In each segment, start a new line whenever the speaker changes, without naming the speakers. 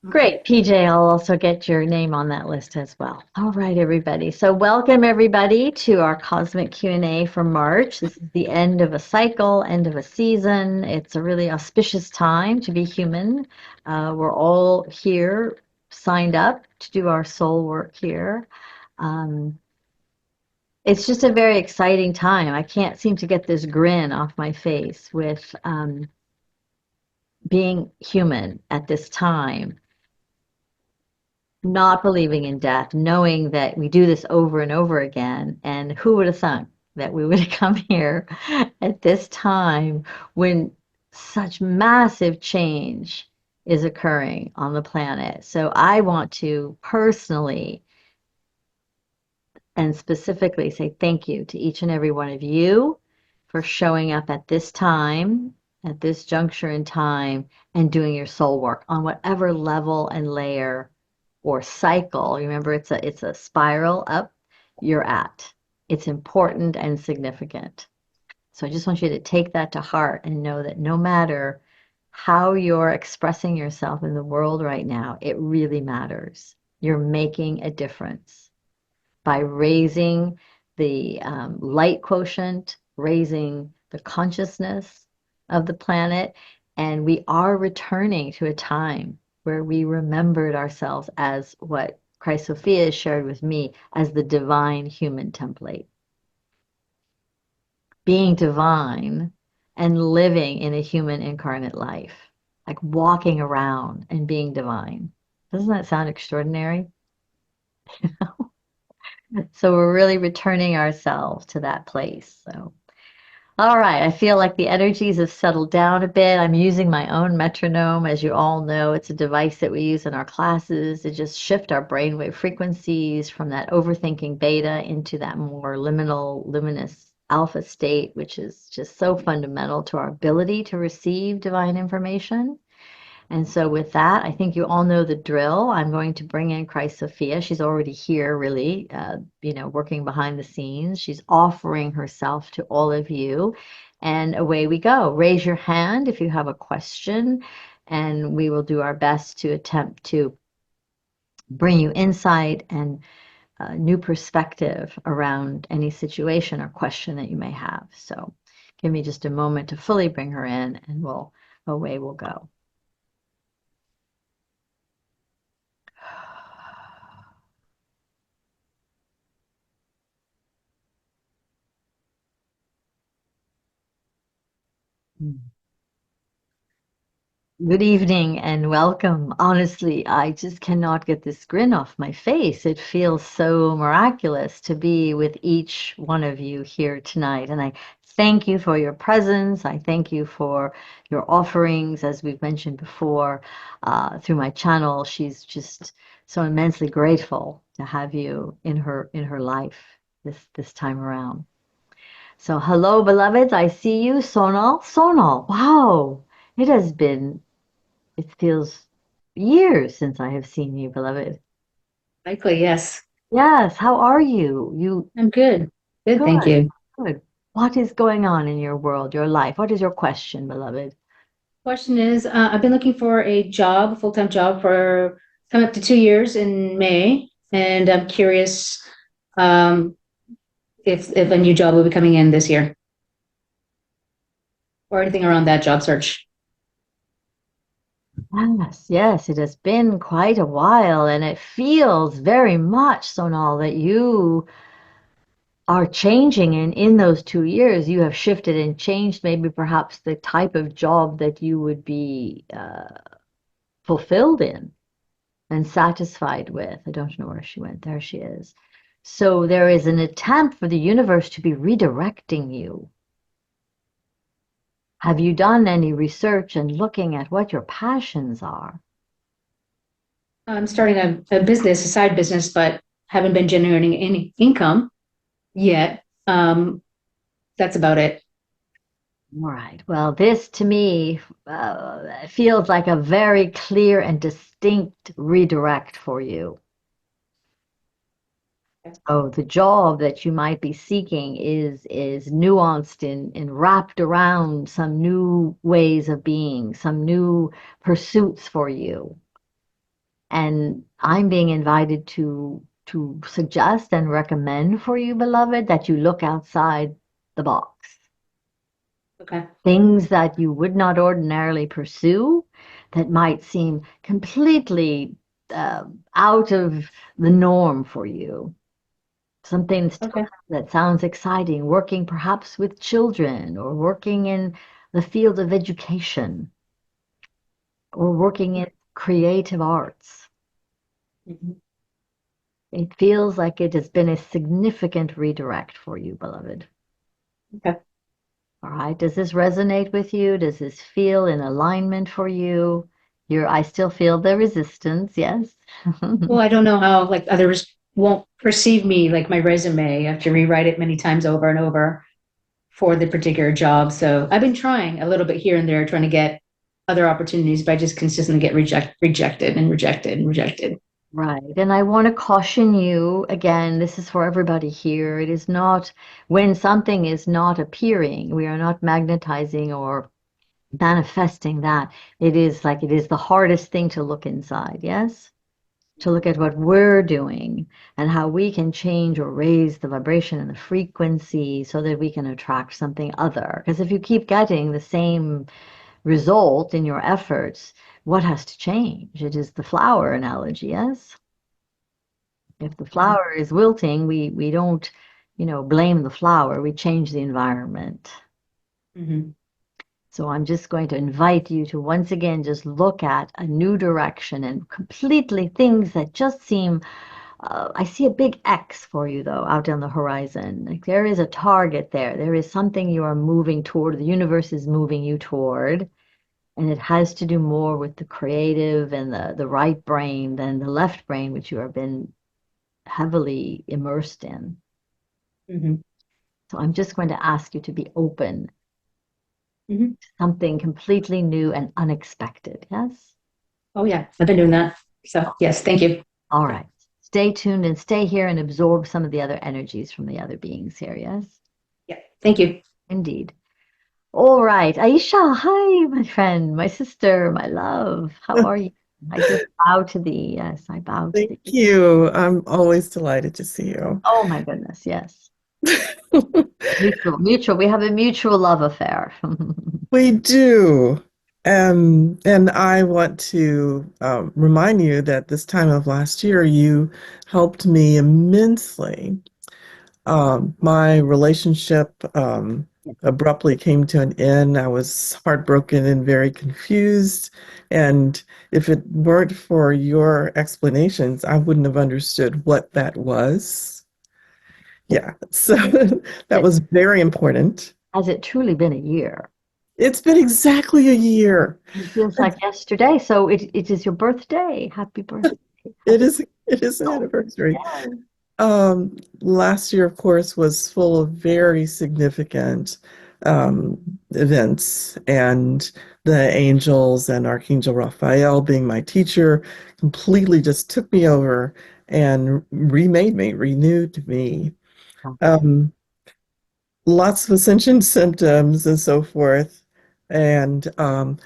Great, PJ, I'll also get your name on that list as well. All right, everybody. So welcome everybody to our Cosmic Q&A for March. This is the end of a cycle, end of a season. It's a really auspicious time to be human. We're all here, signed up to do our soul work here. Um, it's just a very exciting time. I can't seem to get this grin off my face with being human at this time, not believing in death, knowing that we do this over and over again. And who would have thunk that we would have come here at this time when such massive change is occurring on the planet? So I want to personally and specifically say thank you to each and every one of you for showing up at this time, at this juncture in time, and doing your soul work on whatever level and layer or cycle. Remember, it's a spiral up you're at. It's important and significant. So I just want you to take that to heart and know that no matter how you're expressing yourself in the world right now, it really matters. You're making a difference by raising the light quotient, raising the consciousness of the planet. And we are returning to a time where we remembered ourselves as what Christ Sophia shared with me as the divine human template. Being divine and living in a human incarnate life, like walking around and being divine. Doesn't that sound extraordinary? So we're really returning ourselves to that place. So, all right, I feel like the energies have settled down a bit. I'm using my own metronome. As you all know, it's a device that we use in our classes to just shift our brainwave frequencies from that overthinking beta into that more liminal, luminous alpha state, which is just so fundamental to our ability to receive divine information. And so with that, I think you all know the drill. I'm going to bring in Christ Sophia. She's already here, really, working behind the scenes. She's offering herself to all of you. And away we go. Raise your hand if you have a question, and we will do our best to attempt to bring you insight and new perspective around any situation or question that you may have. So give me just a moment to fully bring her in, and away we'll go. Good evening and welcome. Honestly, I just cannot get this grin off my face. It feels so miraculous to be with each one of you here tonight. And I thank you for your presence. I thank you for your offerings, as we've mentioned before, through my channel. She's just so immensely grateful to have you in her life this time around. So hello, beloveds. I see you, Sonal. Sonal, wow. It feels years since I have seen you, beloved.
Likely, yes.
Yes, how are you? You
I'm good. Good, thank
good,
you.
good. What is going on in your world, your life? What is your question, beloved?
Question is, I've been looking for a job, a full-time job for coming up to 2 years in May, and I'm curious um, if a new job will be coming in this year or anything around that job search.
Yes, yes, it has been quite a while, and it feels very much, Sonal, that you are changing, and in those 2 years, you have shifted and changed maybe perhaps the type of job that you would be fulfilled in and satisfied with. I don't know where she went. There she is. So there is an attempt for the universe to be redirecting you. Have you done any research and looking at what your passions are?
I'm starting a business, a side business, but haven't been generating any income yet. That's about it.
All right. Well, this to me feels like a very clear and distinct redirect for you. Oh, the job that you might be seeking is nuanced and wrapped around some new ways of being, some new pursuits for you. And I'm being invited to suggest and recommend for you, beloved, that you look outside the box.
Okay.
Things that you would not ordinarily pursue that might seem completely uh, out of the norm for you. Something
Okay.
that sounds exciting, working perhaps with children or working in the field of education or working in creative arts.
Mhm.
It feels like it has been a significant redirect for you, beloved.
Okay.
All right. Does this resonate with you? Does this feel in alignment for you? I still feel the resistance, yes.
Well, I don't know how like others won't perceive me like my resume. I have to rewrite it many times over and over for the particular job. So I've been trying a little bit here and there, trying to get other opportunities, but I just consistently get rejected and rejected and rejected.
Right. And I want to caution you again, this is for everybody here. It is not when something is not appearing, we are not magnetizing or manifesting that. It is the hardest thing to look inside, yes? To look at what we're doing and how we can change or raise the vibration and the frequency so that we can attract something other. Because if you keep getting the same result in your efforts, what has to change? It is the flower analogy, yes? If the
Mhm.
flower is wilting, we don't, blame the flower, we change the environment.
Mhm.
So I'm just going to invite you to once again just look at a new direction and completely things that just seem I see a big X for you though out on the horizon. Like there is a target there. There is something you are moving toward. The universe is moving you toward, and it has to do more with the creative and the right brain than the left brain, which you have been heavily immersed in.
Mhm.
So I'm just going to ask you to be open
Mhm.
to something completely new and unexpected. Yes?
Oh yeah, I've been doing that. So yes, thank you.
All right. Stay tuned and stay here and absorb some of the other energies from the other beings here. Yes?
Yeah, thank you.
Indeed. All right. Aisha, hi, my friend, my sister, my love. How are you? I just bow to thee. Yes, I bow to
Thank
thee.
you. I'm always delighted to see you.
Oh my goodness, yes. Mutual, mutual. We have a mutual love affair.
We do. And I want to remind you that this time of last year, you helped me immensely. My relationship abruptly came to an end. I was heartbroken and very confused. And if it weren't for your explanations, I wouldn't have understood what that was. Yeah, so that
It
was very important.
has it truly been a year?
It's been exactly a year.
It feels like yesterday. So it is your birthday. Happy birthday.
It
Happy
is it is an
oh,
anniversary.
yeah.
Last year, of course, was full of very significant um, events, and the angels and Archangel Raphael being my teacher completely just took me over and remade me, renewed me. Um, Lots of ascension symptoms and so forth, and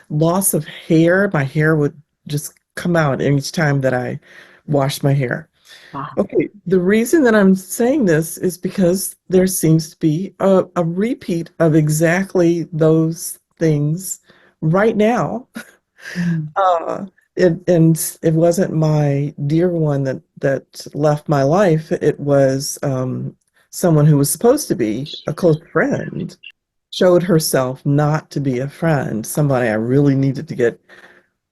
loss of hair. My hair would just come out each time that I washed my hair.
Wow.
Okay, the reason that I'm saying this is because there seems to be a repeat of exactly those things right now.
Mm,
Uh, and it wasn't my dear one that left my life. It was someone who was supposed to be a close friend showed herself not to be a friend, somebody I really needed to get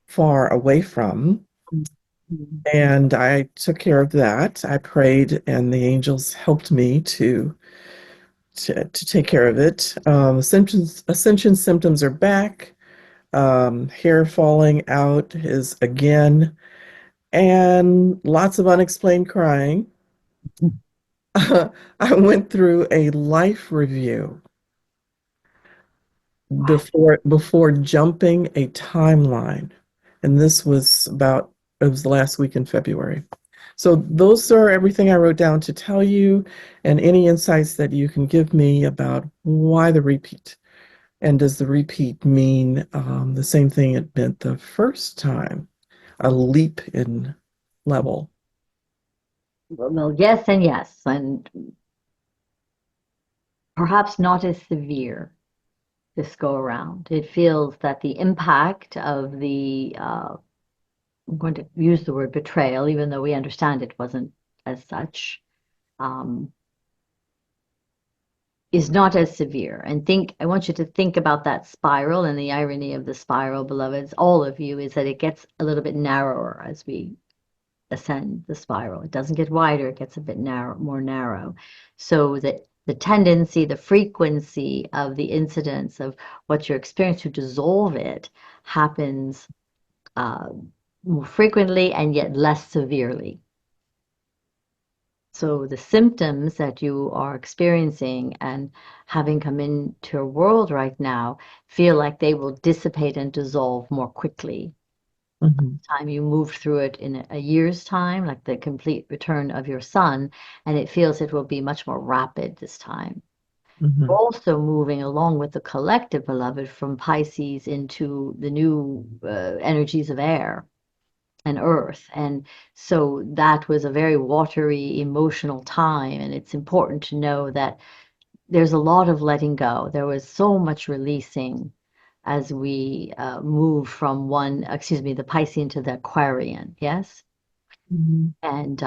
far away from.
mm, mm.
And I took care of that. I prayed, and the angels helped me to take care of it. Ascension symptoms are back. Hair falling out is again, and lots of unexplained crying. I went through a life review
Wow.
before jumping a timeline, and this was it was the last week in February. So those are everything I wrote down to tell you, and any insights that you can give me about why the repeat. And does the repeat mean the same thing it meant the first time? A leap in level?
Well, yes and yes, and perhaps not as severe this go around. It feels that the impact of the, I'm going to use the word betrayal, even though we understand it wasn't as such, um, is not as severe. And I want you to think about that spiral, and the irony of the spiral, beloveds, all of you, is that it gets a little bit narrower as we ascend the spiral. It doesn't get wider, it gets a bit more narrow. So that the tendency, the frequency of the incidence of what you're experiencing to dissolve it happens uh, more frequently and yet less severely. So the symptoms that you are experiencing and having come into your world right now feel like they will dissipate and dissolve more quickly.
Mhm,
Time you move through it in a year's time, like the complete return of your sun, and it feels it will be much more rapid this time.
mhm,
Also moving along with the collective, beloved, from Pisces into the new energies of air and earth. And so that was a very watery, emotional time. And it's important to know that there's a lot of letting go. There was so much releasing as we move from the Piscean to the Aquarian. Yes.
mhm.
And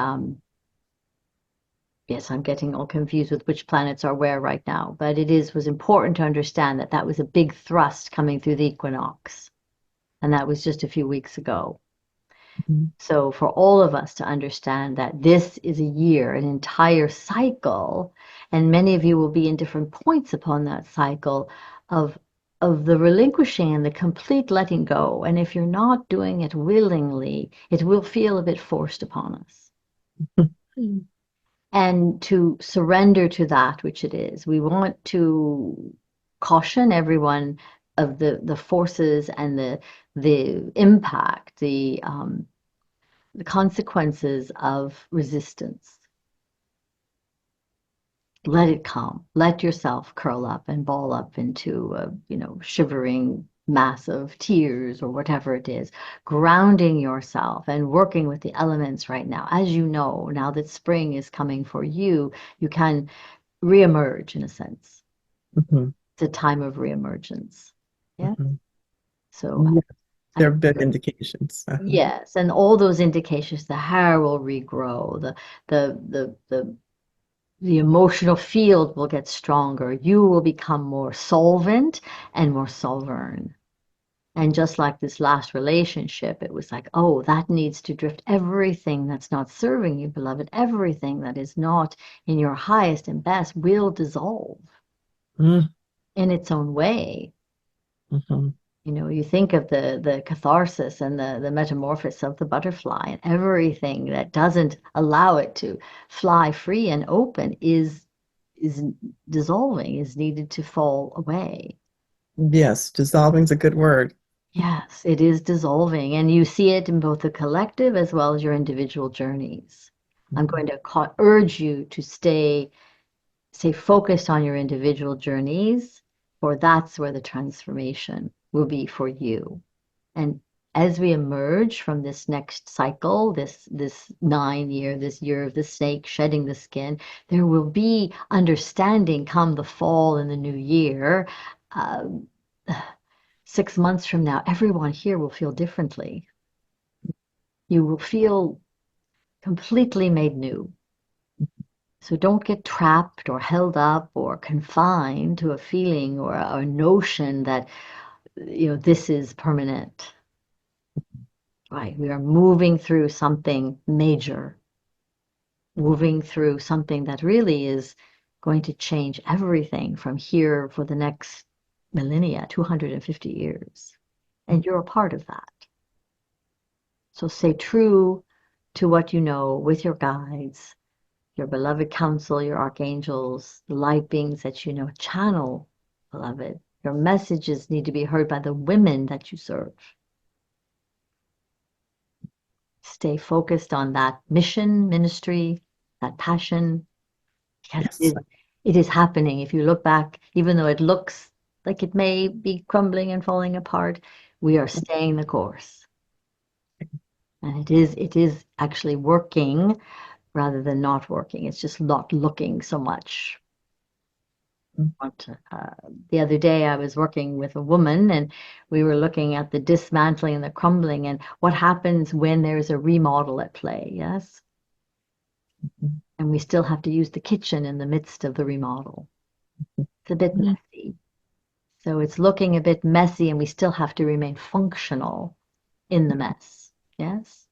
yes, I'm getting all confused with which planets are where right now. But was important to understand that that was a big thrust coming through the equinox. And that was just a few weeks ago.
Mhm.
So, for all of us to understand that this is a year, an entire cycle, and many of you will be in different points upon that cycle of the relinquishing and the complete letting go. And if you're not doing it willingly, it will feel a bit forced upon us. And to surrender to that which it is. We want to caution everyone of the forces and the impact, the consequences of resistance. Let it come. Let yourself curl up and ball up into a, shivering mass of tears or whatever it is. Grounding yourself and working with the elements right now. As you know, now that spring is coming for you, you can reemerge in a sense.
Mhm,
It's a time of reemergence. Yeah.
mhm.
So
Yes, there
I
have been indications.
yes, and all those indications, the hair will regrow, the emotional field will get stronger. You will become more solvent and more sovereign. And just like this last relationship, it was like, oh, that needs to drift. Everything that's not serving you, beloved, everything that is not in your highest and best will dissolve
Mm,
in its own way.
mhm.
You think of the catharsis and the metamorphosis of the butterfly, and everything that doesn't allow it to fly free and open is dissolving, is needed to fall away.
Yes, dissolving's a good word.
Yes, it is dissolving, and you see it in both the collective as well as your individual journeys. I'm
Mhm,
going to urge you to stay focused on your individual journeys, for that's where the transformation will be for you. And as we emerge from this next cycle, this 9 year, this year of the snake shedding the skin, there will be understanding come the fall and the new year. Uh, 6 months from now, everyone here will feel differently. You will feel completely made new. So don't get trapped or held up or confined to a feeling or a notion that this is permanent. Right. We are moving through something major, moving through something that really is going to change everything from here for the next millennia, 250 years. And you're a part of that. So stay true to what you know with your guides, your beloved counsel, your archangels, the light beings that you know. Channel, beloved. Your messages need to be heard by the women that you serve. Stay focused on that mission, ministry, that passion, because
Yes.
it is happening. If you look back, even though it looks like it may be crumbling and falling apart, we are staying the course. And it is actually working rather than not working. It's just not looking so much. The other day, I was working with a woman and we were looking at the dismantling and the crumbling and what happens when there's a remodel at play. Yes. And we still have to use the kitchen in the midst of the remodel. It's a bit messy. So it's looking a bit messy and we still have to remain functional in the mess. Yes.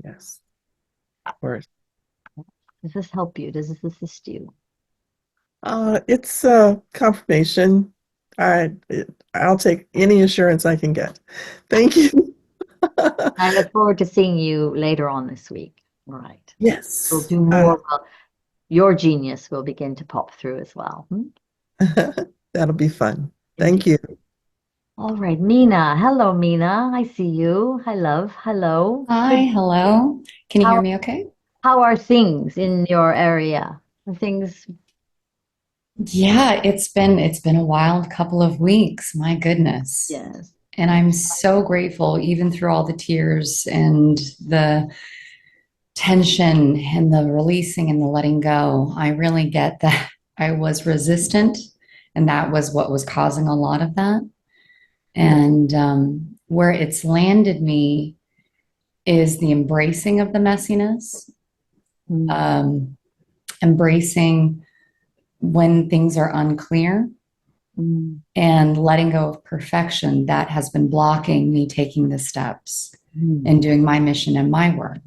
Yes, of course.
Does this help you? Does this assist you?
It's confirmation. I'll take any assurance I can get. Thank you.
I look forward to seeing you later on this week. All right. We'll
Yes.
do more. Well, your genius will begin to pop through as well.
That'll be fun. Thank
Indeed.
you.
All right, Mina. Hello, Mina. I see you. Hi, love. Hello.
Hi, hello. Can you hear
How
me okay?
how are things in your area? Are things
Yeah, it's been a wild couple of weeks, my goodness.
yes.
And I'm so grateful, even through all the tears and the tension and the releasing and the letting go. I really get that I was resistant, and that was what was causing a lot of that. And where it's landed me is the embracing of the messiness,
Mm,
um, embracing when things are unclear
mm,
and letting go of perfection that has been blocking me taking the steps
mm,
and doing my mission and my work.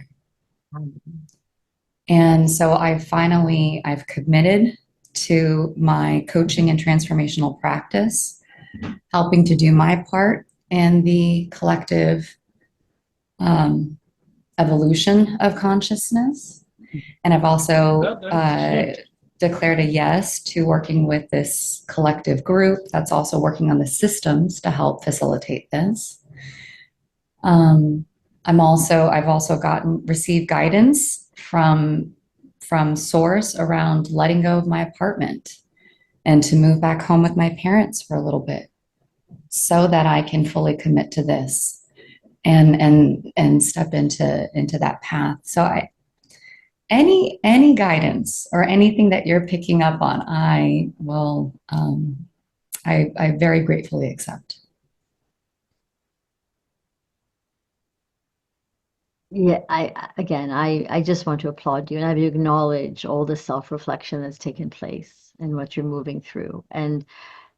And so I've committed to my coaching and transformational practice, helping to do my part in the collective evolution of consciousness. And I've also declared a yes to working with this collective group that's also working on the systems to help facilitate this. I've also received guidance from Source around letting go of my apartment and to move back home with my parents for a little bit so that I can fully commit to this and step into that path. So any guidance or anything that you're picking up on, I will I very gratefully accept.
Yeah, I just want to applaud you and have you acknowledge all the self-reflection that's taken place and what you're moving through and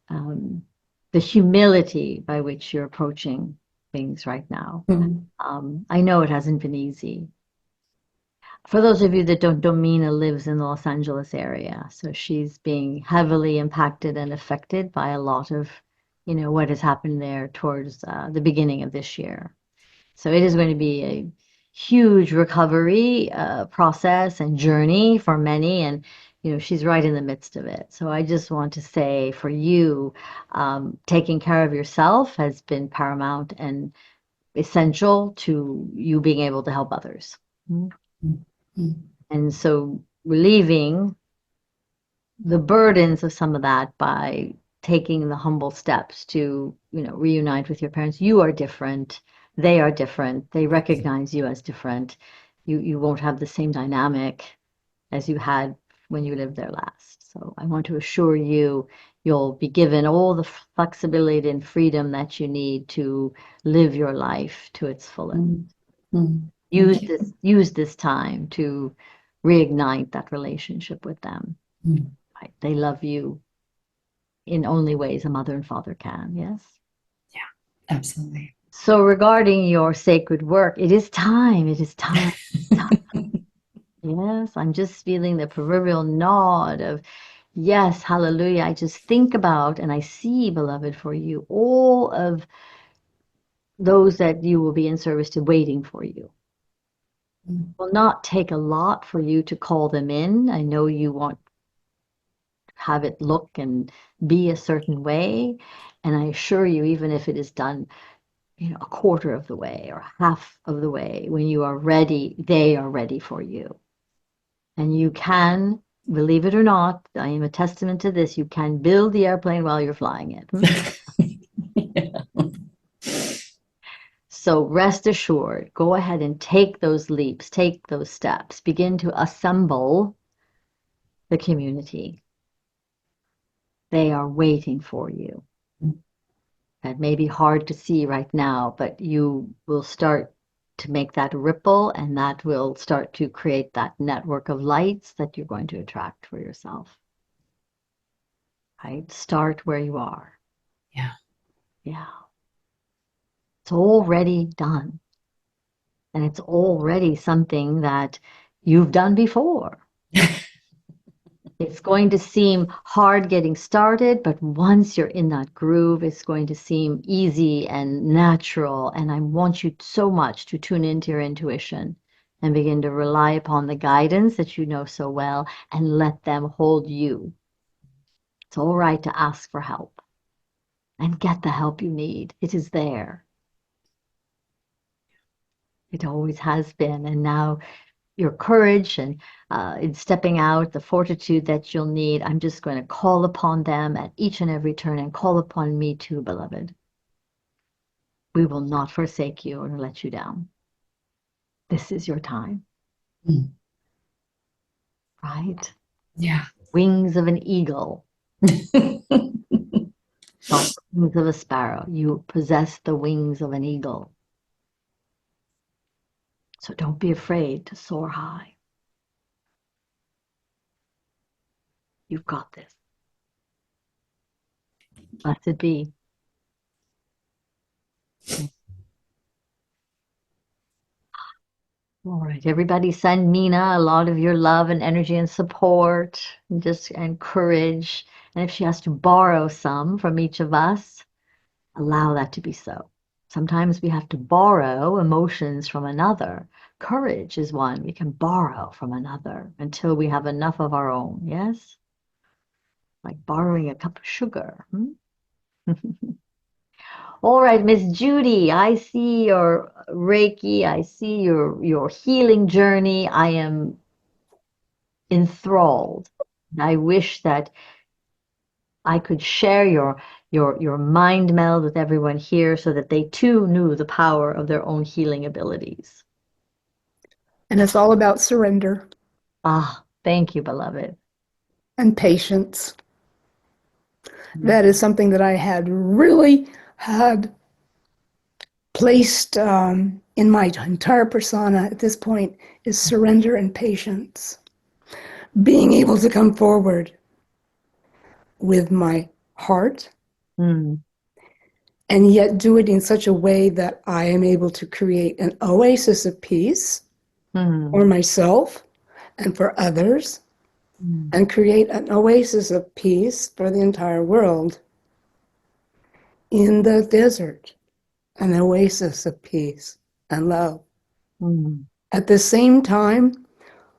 um, the humility by which you're approaching things right now.
Mm,
I know it hasn't been easy. For those of you that don't, Domina lives in the Los Angeles area, so she's being heavily impacted and affected by a lot of, what has happened there towards the beginning of this year. So it is going to be a huge recovery process and journey for many, and she's right in the midst of it. So I just want to say for you, taking care of yourself has been paramount and essential to you being able to help others.
mm, mm,
And so relieving the burdens of some of that by taking the humble steps to, reunite with your parents. You are different. They are different. They recognize you as different. You won't have the same dynamic as you had when you lived there last. So I want to assure you you'll be given all the flexibility and freedom that you need to live your life to its fullest.
mm, mm. Thank you.
Use this time to reignite that relationship with them.
Mm,
Right? They love you in only ways a mother and father can. Yes.
absolutely.
So regarding your sacred work, it is time. It is time. Yes, I'm just feeling the proverbial nod of yes, hallelujah. I just think about and I see, beloved, for you, all of those that you will be in service to waiting for you.
Mm,
Will not take a lot for you to call them in. I know you want to have it look and be a certain way. And I assure you, even if it is done, a quarter of the way or half of the way, when you are ready, they are ready for you. And you can, believe it or not, I am a testament to this, you can build the airplane while you're flying it.
yeah.
So rest assured, go ahead and take those leaps, take those steps, begin to assemble the community. They are waiting for you. That may be hard to see right now, but you will start to make that ripple, and that will start to create that network of lights that you're going to attract for yourself. Right? Start where you are.
Yeah.
Yeah. It's already done. And it's already something that you've done before. It's going to seem hard getting started, but once you're in that groove, it's going to seem easy and natural. And I want you so much to tune into your intuition and begin to rely upon the guidance that you know so well and let them hold you. It's all right to ask for help and get the help you need. It is there. It always has been. And now your courage and in stepping out, the fortitude that you'll need, I'm just going to call upon them at each and every turn and call upon me too, beloved. We will not forsake you or let you down. This is your time.
Mm.
Right?
Yeah.
Wings of an eagle, not wings of a sparrow. You possess the wings of an eagle. So don't be afraid to soar high. You've got this. Blessed be. All right, everybody send Nina a lot of your love and energy and support and just and courage. And if she has to borrow some from each of us, allow that to be so. Sometimes we have to borrow emotions from another. Courage is one we can borrow from another until we have enough of our own. Yes? Like borrowing a cup of sugar. All right, Miss Judy, I see your Reiki. I see your healing journey. I am enthralled. I wish that I could share your mind meld with everyone here so that they too knew the power of their own healing abilities.
And it's all about surrender
Ah, thank you, beloved.
and patience. That is something that I had really had placed in my entire persona at this point is surrender and patience. Being able to come forward with my heart
Mm,
and yet do it in such a way that I am able to create an oasis of peace for
mm,
myself and for others,
mm,
and create an oasis of peace for the entire world in the desert, an oasis of peace and love.
mm,
At the same time,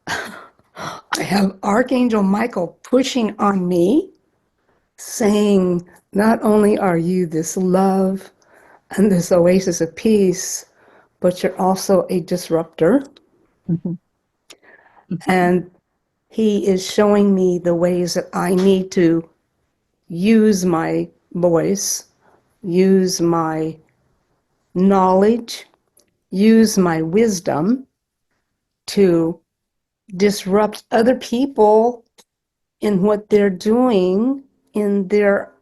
I have Archangel Michael pushing on me, saying, not only are you this love and this oasis of peace, but you're also a disruptor.
mhm,
And he is showing me the ways that I need to use my voice, use my knowledge, use my wisdom to disrupt other people in what they're doing in their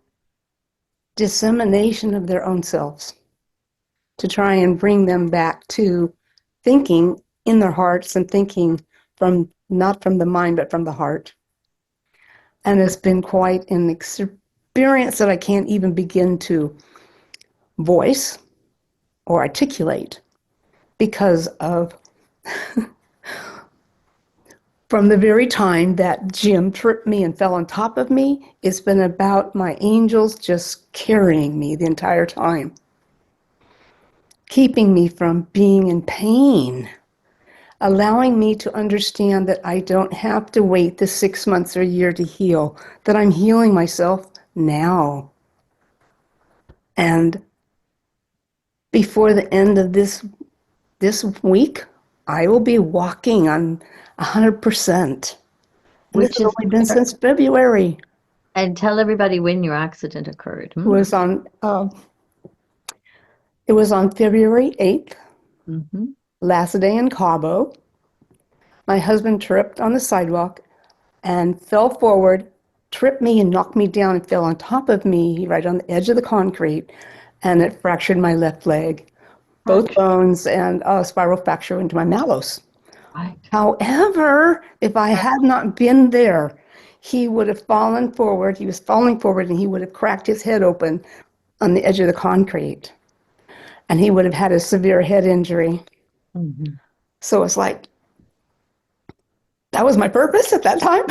dissemination of their own selves, to try and bring them back to thinking in their hearts and thinking from not from the mind but from the heart. And it's been quite an experience that I can't even begin to voice or articulate because of from the very time that Jim tripped me and fell on top of me, it's been about my angels just carrying me the entire time, keeping me from being in pain, allowing me to understand that I don't have to wait the 6 months or a year to heal, that I'm healing myself now. And before the end of this week, I will be walking on 100%. And this
Which
has
is,
only been since February.
and tell everybody when your accident occurred.
It was on It was on February 8th,
Mm-hmm.
last day in Cabo. My husband tripped on the sidewalk and fell forward, tripped me and knocked me down and fell on top of me right on the edge of the concrete, and it fractured my left leg, both bones, and a spiral fracture into my malleus.
Right.
However, if I had not been there, he would have fallen forward. He was falling forward and he would have cracked his head open on the edge of the concrete. And he would have had a severe head injury.
Mm-hmm.
So it's like, that was my purpose at that time.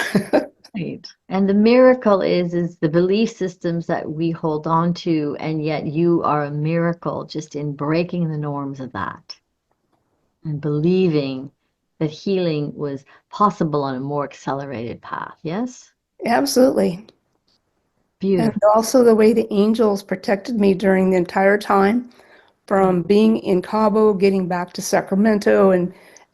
Right. And the miracle is the belief systems that we hold on to, and yet you are a miracle just in breaking the norms of that and believing that healing was possible on a more accelerated path. Yes?
Absolutely. And
Beautiful.
also the way the angels protected me during the entire time from being in Cabo, getting back to Sacramento,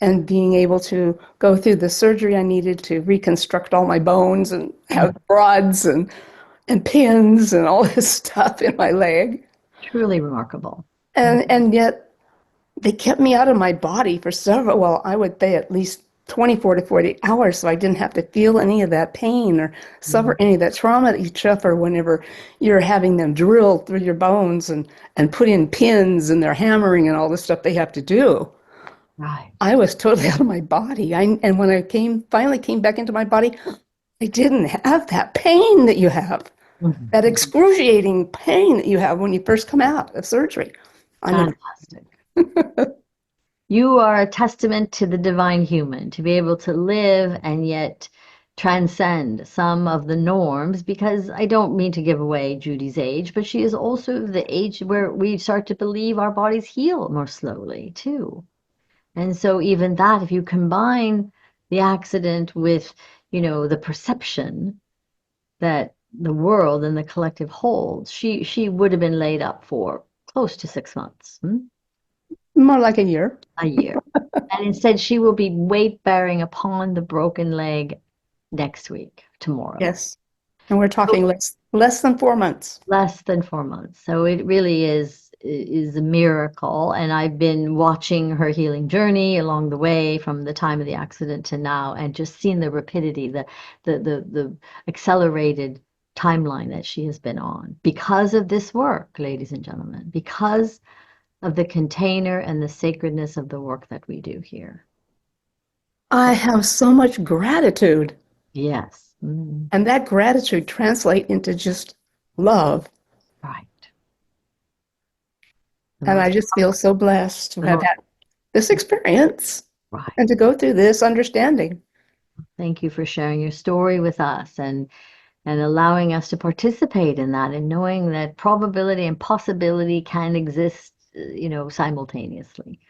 and being able to go through the surgery I needed to reconstruct all my bones and have rods and pins and all this stuff in my leg.
Truly remarkable.
And yet they kept me out of my body for several, well, I would say at least 24 to 40 hours, so I didn't have to feel any of that pain or suffer any of that trauma that you suffer whenever you're having them drill through your bones and put in pins and they're hammering and all the stuff they have to do.
Right.
I was totally out of my body. And when I finally came back into my body, I didn't have that pain that you have,
Mhm.
that excruciating pain that you have when you first come out of surgery.
Fantastic. You are a testament to the divine human, to be able to live and yet transcend some of the norms, because I don't mean to give away Judy's age, but she is also the age where we start to believe our bodies heal more slowly too. And so even that, if you combine the accident with, the perception that the world and the collective holds, she would have been laid up for close to 6 months.
More like a year.
A year. And instead, she will be weight bearing upon the broken leg next week, tomorrow.
Yes. And we're talking less than 4 months.
Less than 4 months. So it really is a miracle. And I've been watching her healing journey along the way from the time of the accident to now, and just seen the rapidity, the accelerated timeline that she has been on because of this work, ladies and gentlemen, because of the container and the sacredness of the work that we do here.
I have so much gratitude.
Yes. Mm,
And that gratitude translates into just love.
right. The
And I
most,
just feel so blessed to
the
have
most,
had this experience
right.
and to go through this understanding.
Thank you for sharing your story with us and allowing us to participate in that, and knowing that probability and possibility can exist, simultaneously.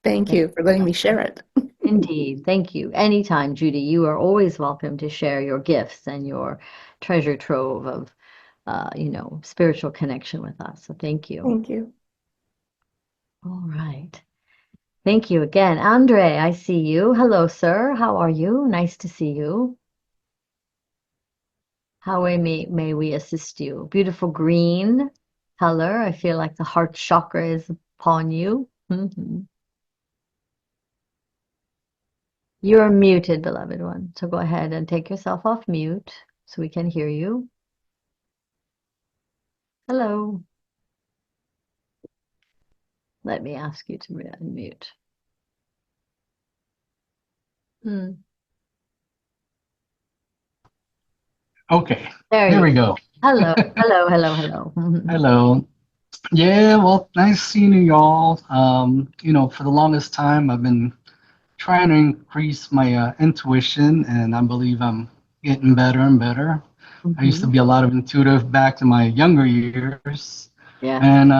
Thank you for letting me share it.
Indeed. Thank you. Anytime, Judy, you are always welcome to share your gifts and your treasure trove of, spiritual connection with us. So thank you.
Thank you.
All right. Thank you again. Andre, I see you. Hello, sir. How are you? Nice to see you. How may we assist you? Beautiful green color. I feel like the heart chakra is upon you. Mhm. You're muted, beloved one. So go ahead and take yourself off mute so we can hear you. Hello. Let me ask you to unmute. Hmm.
Okay,
There
there
you
we
go.
go.
Hello, hello, hello, hello. Mhm.
Hello. Yeah, well, nice seeing you all. For the longest time, I've been trying to increase my intuition, and I believe I'm getting better and better. I used to
Mhm.
be a lot of intuitive back in my younger years,
Yeah.
and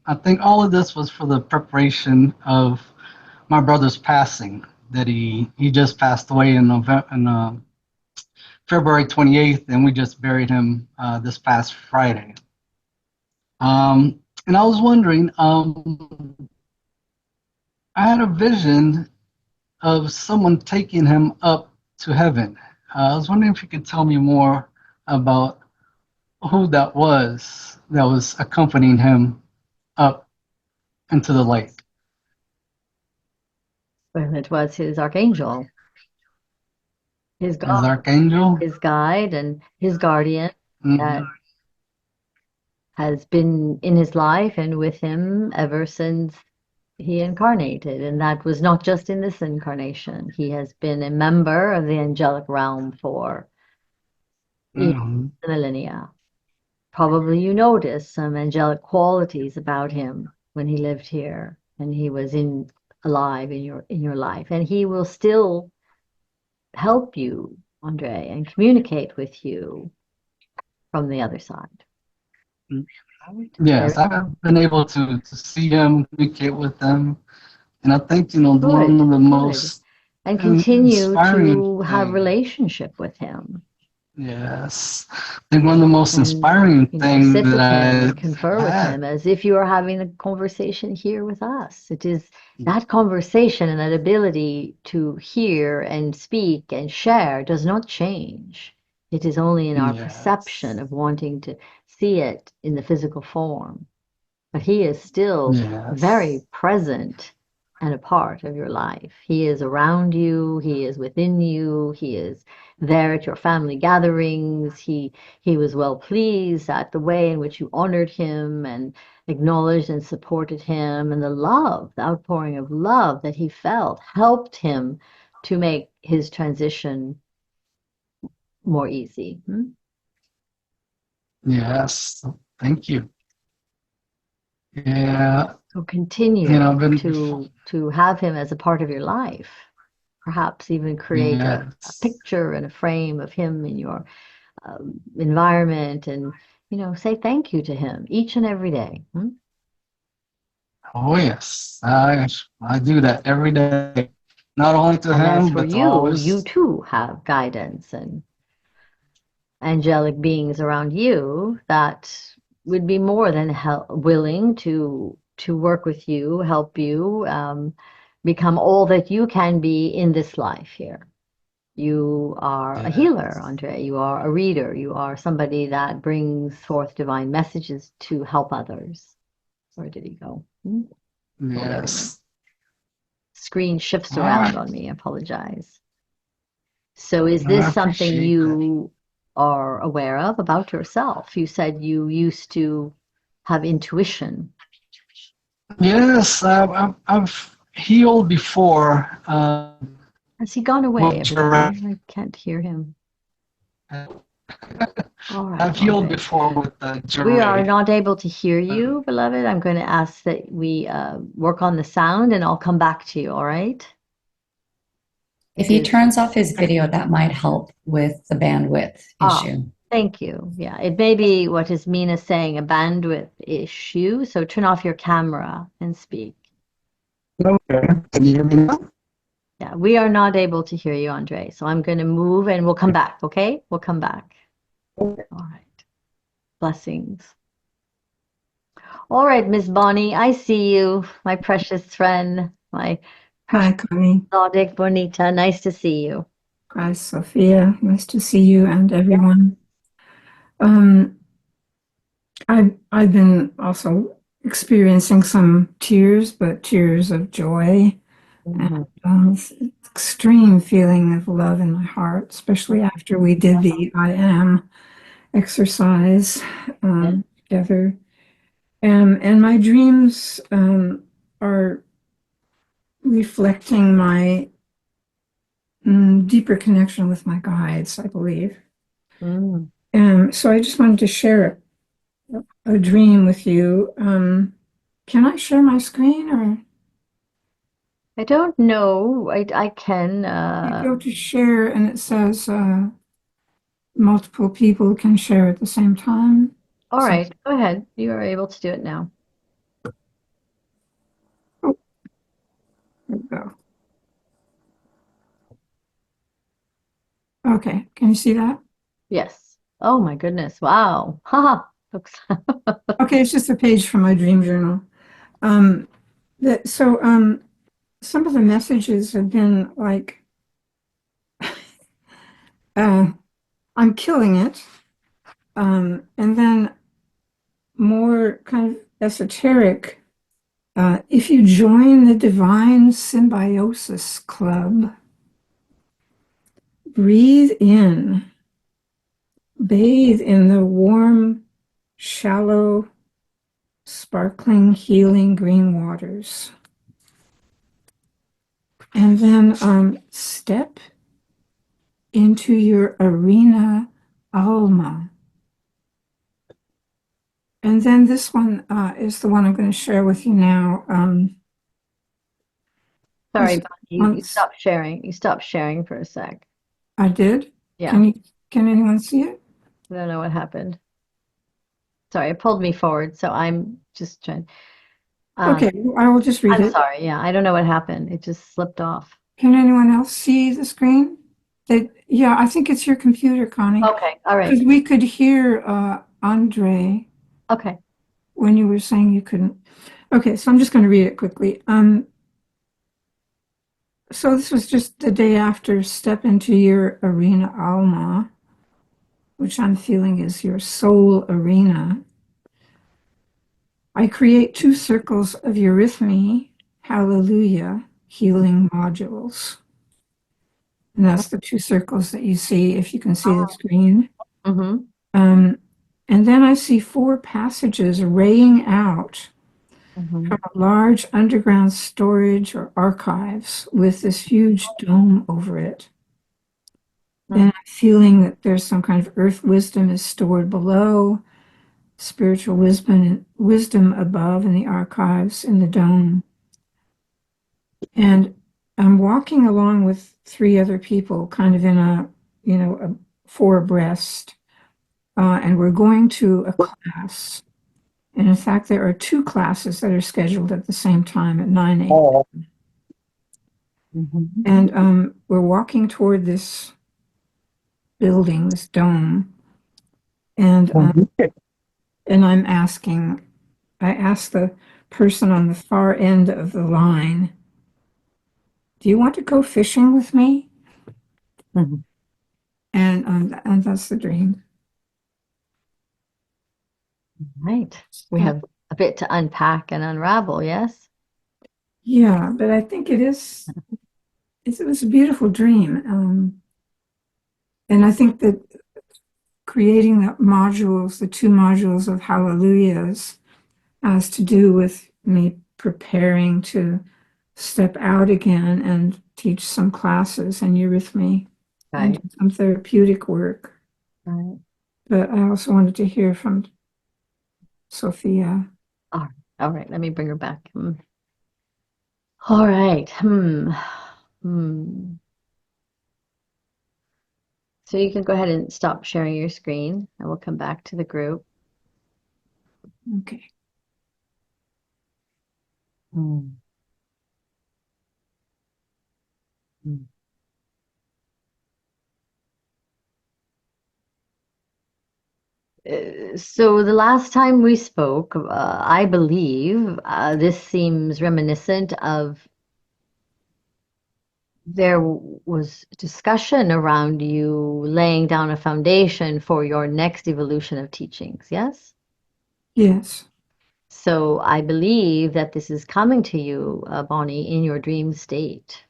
I think all of this was for the preparation of my brother's passing. That he just passed away in November, February 28th, and we just buried him this past Friday. And I was wondering, I had a vision of someone taking him up to heaven. I was wondering if you could tell me more about who that was accompanying him up into the light.
Well, it was his archangel, his
His
God,
archangel.
his guide, and his guardian that
Mhm.
has been in his life and with him ever since he incarnated. And that was not just in this incarnation. He has been a member of the angelic realm for
Mhm.
millennia. Probably you noticed some angelic qualities about him when he lived here and he was alive in your life. And he will still help you, Andre, and communicate with you from the other side. Very
Yes, I've been able to see him, communicate with him, and I think one
good,
of the
good.
most
And continue
inspiring
to have
thing.
relationship with him
Yes, I think one of the most
and,
inspiring thing
sit
that
with him and
I've
confer with
had.
him as if you are having a conversation here with us. It is that conversation and that ability to hear and speak and share does not change. It is only in our perception
Yes,
of wanting to see it in the physical form. But he is still very
yes,
present and a part of your life. He is around you, he is within you, he is there at your family gatherings. He was well pleased at the way in which you honored him and acknowledged and supported him, and the love, the outpouring of love that he felt helped him to make his transition more easy.
yes. Thank you. Yeah,
So continue
I've been before.
to have him as a part of your life. Perhaps even create a
Yes.
picture and a frame of him in your environment and, say thank you to him each and every day.
Oh, yes. I do that every day. Not only to
And as
him,
for
but to
you, you
always.
too have guidance and angelic beings around you that would be more than willing to work with you, help you become all that you can be in this life here. You are a healer,
Yes.
Andre. You are a reader. You are somebody that brings forth divine messages to help others. Where did he go? Oh, there we go.
Yes.
Screen shifts
All
around
right.
on me. I apologize. So, is
I
this something
appreciate that.
you are aware of about yourself? You said you used to have intuition.
Yes, I've healed before.
Has he gone away,
With
everybody?
giraffe.
I can't hear him. All right,
I've healed
Andre.
before with the
We are
giraffe.
not able to hear you, beloved. I'm going to ask that we work on the sound and I'll come back to you, all right?
If
It
he
is,
turns off his video, that might help with the bandwidth
ah,
issue.
thank you. Yeah, it may be what is Mina saying, a bandwidth issue. So turn off your camera and speak.
Okay. Can you hear me now?
Yeah, we are not able to hear you, Andre. So I'm going to move and we'll come back, okay? We'll come back. All right. Blessings. All right, Miss Bonnie, I see you, my precious friend, my
Hi,
precious
Connie.
exotic Bonita. Nice to see you.
Christ Sophia. Nice to see you and everyone. Um, I've been also experiencing some tears, but tears of joy and
Mhm.
extreme feeling of love in my heart, especially after we did the I am exercise together. And my dreams are reflecting my deeper connection with my guides, I believe.
Mm.
So I just wanted to share a dream with you. Can I share my screen or
I don't know. I can.
you go to share and it says multiple people can share at the same time?
All
So,
right, go ahead. You are able to do it now.
oh, there we go. Okay, can you see that?
Yes. Oh my goodness. Wow. Haha. Looks.
Okay, it's just a page from my dream journal. Um, some of the messages have been like, uh, I'm killing it. And then more kind of esoteric. If you join the Divine Symbiosis Club, breathe in, bathe in the warm, shallow, sparkling, healing green waters. And then step into your arena alma. And then this one is the one I'm going to share with you now.
Sorry,
This
Bonnie, you
once
stopped sharing. You stopped sharing for a sec.
I did.
Yeah,
Can anyone see it?
I don't know what happened. Sorry, it pulled me forward, so I'm just trying.
Okay, I will just read
I'm
it.
sorry. Yeah, I don't know what happened. It just slipped off.
Can anyone else see the screen? Yeah, I think it's your computer, Connie.
Okay, all right.
Because we could hear Andre
Okay.
when you were saying you couldn't. Okay, so I'm just going to read it quickly. So this was just the day after step into your arena alma, which I'm feeling is your soul arena. I create 2 circles of eurythmy, hallelujah, healing modules. And that's the 2 circles that you see if you can see the screen.
Mm-hmm.
And then I see 4 passages raying out
Mm-hmm.
from a large underground storage or archives with this huge dome over it. Then I'm feeling that there's some kind of earth wisdom is stored below, spiritual wisdom above in the archives in the dome. And I'm walking along with 3 other people, kind of in a 4 abreast, and we're going to a class. And in fact, there are 2 classes that are scheduled at the same time at 9 a.m.
Mm-hmm.
And we're walking toward this building, this dome, and I'm asking. I asked the person on the far end of the line, "Do you want to go fishing with me?"
Mm-hmm.
And that's the dream.
Right. We have a bit to unpack and unravel, yes?
Yeah, but I think it was a beautiful dream. And I think that creating the 2 modules of hallelujahs has to do with me preparing to step out again and teach some classes and eurythmy and
Right.
do some therapeutic work.
Right.
But I also wanted to hear from Sophia.
All right. Let me bring her back. All right. Hmm. So you can go ahead and stop sharing your screen and we'll come back to the group.
Okay.
Hmm. Hmm. So the last time we spoke, I believe this seems reminiscent of there was discussion around you laying down a foundation for your next evolution of teachings, yes?
Yes.
So I believe that this is coming to you, Bonnie, in your dream state.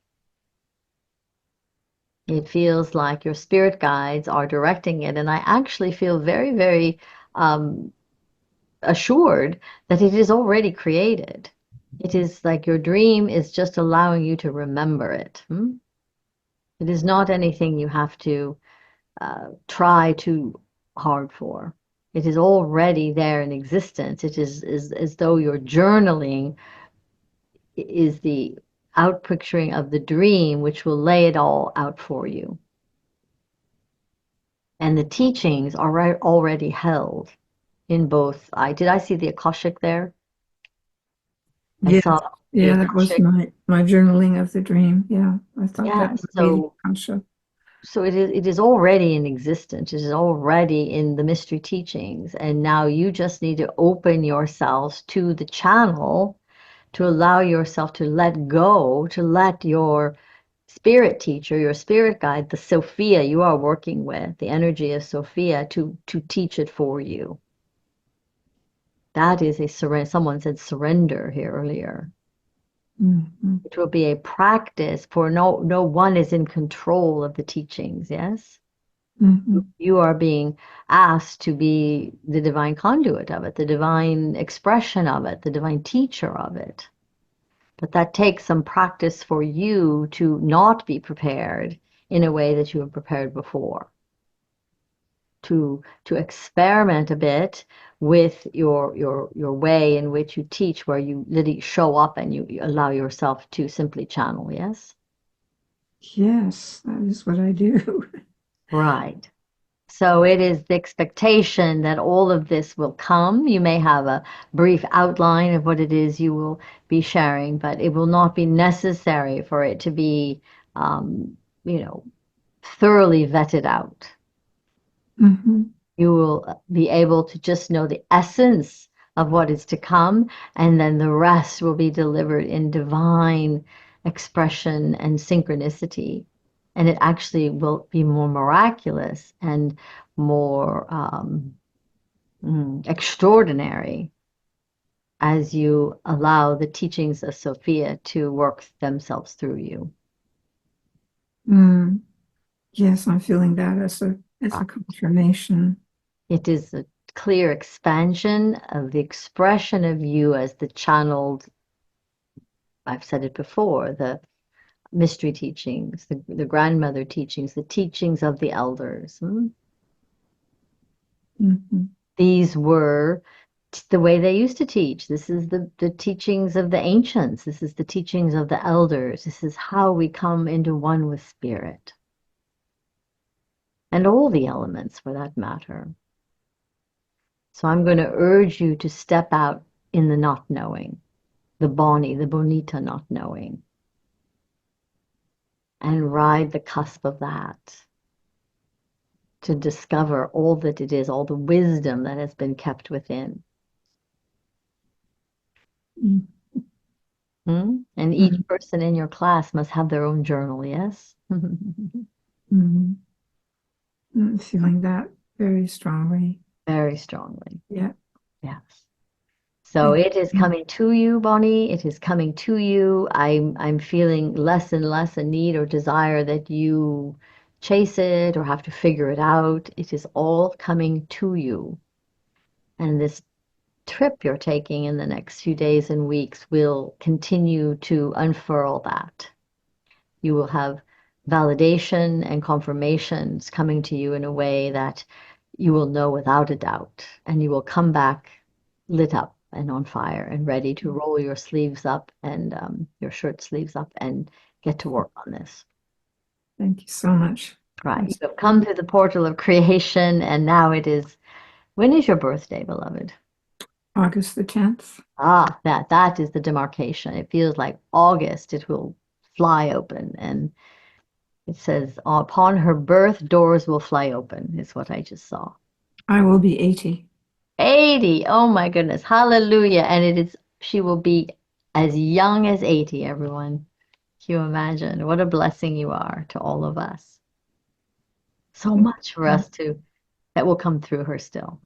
It feels like your spirit guides are directing it, and I actually feel very, very um, assured that it is already created. It is like your dream is just allowing you to remember it. It is not anything you have to try too hard for. It is already there in existence. It is as though your journaling is the outpicturing of the dream, which will lay it all out for you. And the teachings are already held in both. Did I see the Akashic there? I
Yeah.
saw the
Yeah, that was
Akashic.
my journaling of the dream. Yeah, I thought that
Yeah,
would be the
so
Akasha.
it is already in existence. It is already in the mystery teachings, and now you just need to open yourselves to the channel to allow yourself to let go, to let your spirit teacher, your spirit guide, the Sophia you are working with, the energy of Sophia, to teach it for you. That is a surrender. Someone said surrender here earlier.
Mhm.
It will be a practice, for no one is in control of the teachings, yes?
Mhm.
You are being asked to be the divine conduit of it, the divine expression of it, the divine teacher of it. But that takes some practice for you to not be prepared in a way that you have prepared before. To experiment a bit with your way in which you teach, where you literally show up and you allow yourself to simply channel, yes?
Yes, that is what I do.
Right. So it is the expectation that all of this will come. You may have a brief outline of what it is you will be sharing, but it will not be necessary for it to be, um, you know, thoroughly vetted out.
Mhm.
You will be able to just know the essence of what is to come, and then the rest will be delivered in divine expression and synchronicity. And it actually will be more miraculous and more extraordinary as you allow the teachings of Sophia to work themselves through you.
Mm. Yes, I'm feeling that as a confirmation.
It is a clear expansion of the expression of you as the channeled, I've said it before, the mystery teachings, the grandmother teachings, the teachings of the elders.
Mhm.
These were the way they used to teach. This is the teachings of the ancients. This is the teachings of the elders. This is how we come into one with spirit and all the elements for that matter. So I'm going to urge you to step out in the not knowing, the Bonnie, the Bonita not knowing, and ride the cusp of that to discover all that it is, all the wisdom that has been kept within.
Mm.
And each person in your class must have their own journal, yes?
Mhm. I'm feeling that very strongly.
Very strongly,
Yeah.
yes. So
Thank
it is
you.
coming to you, Bonnie. It is coming to you. I'm feeling less and less a need or desire that you chase it or have to figure it out. It is all coming to you. And this trip you're taking in the next few days and weeks will continue to unfurl that. You will have validation and confirmations coming to you in a way that you will know without a doubt, and you will come back lit up and on fire and ready to roll your sleeves up and your shirt sleeves up and get to work on this.
Thank you so much.
Right. You
That's
have come through the portal of creation, and now it is. When is your birthday, beloved?
August the 10th.
Ah, that is the demarcation. It feels like August. It will fly open, and it says, upon her birth, doors will fly open, is what I just saw.
I will be 80.
80. Oh my goodness. Hallelujah. And she will be as young as 80, everyone. Can you imagine? What a blessing you are to all of us. So much for us that will come through her still.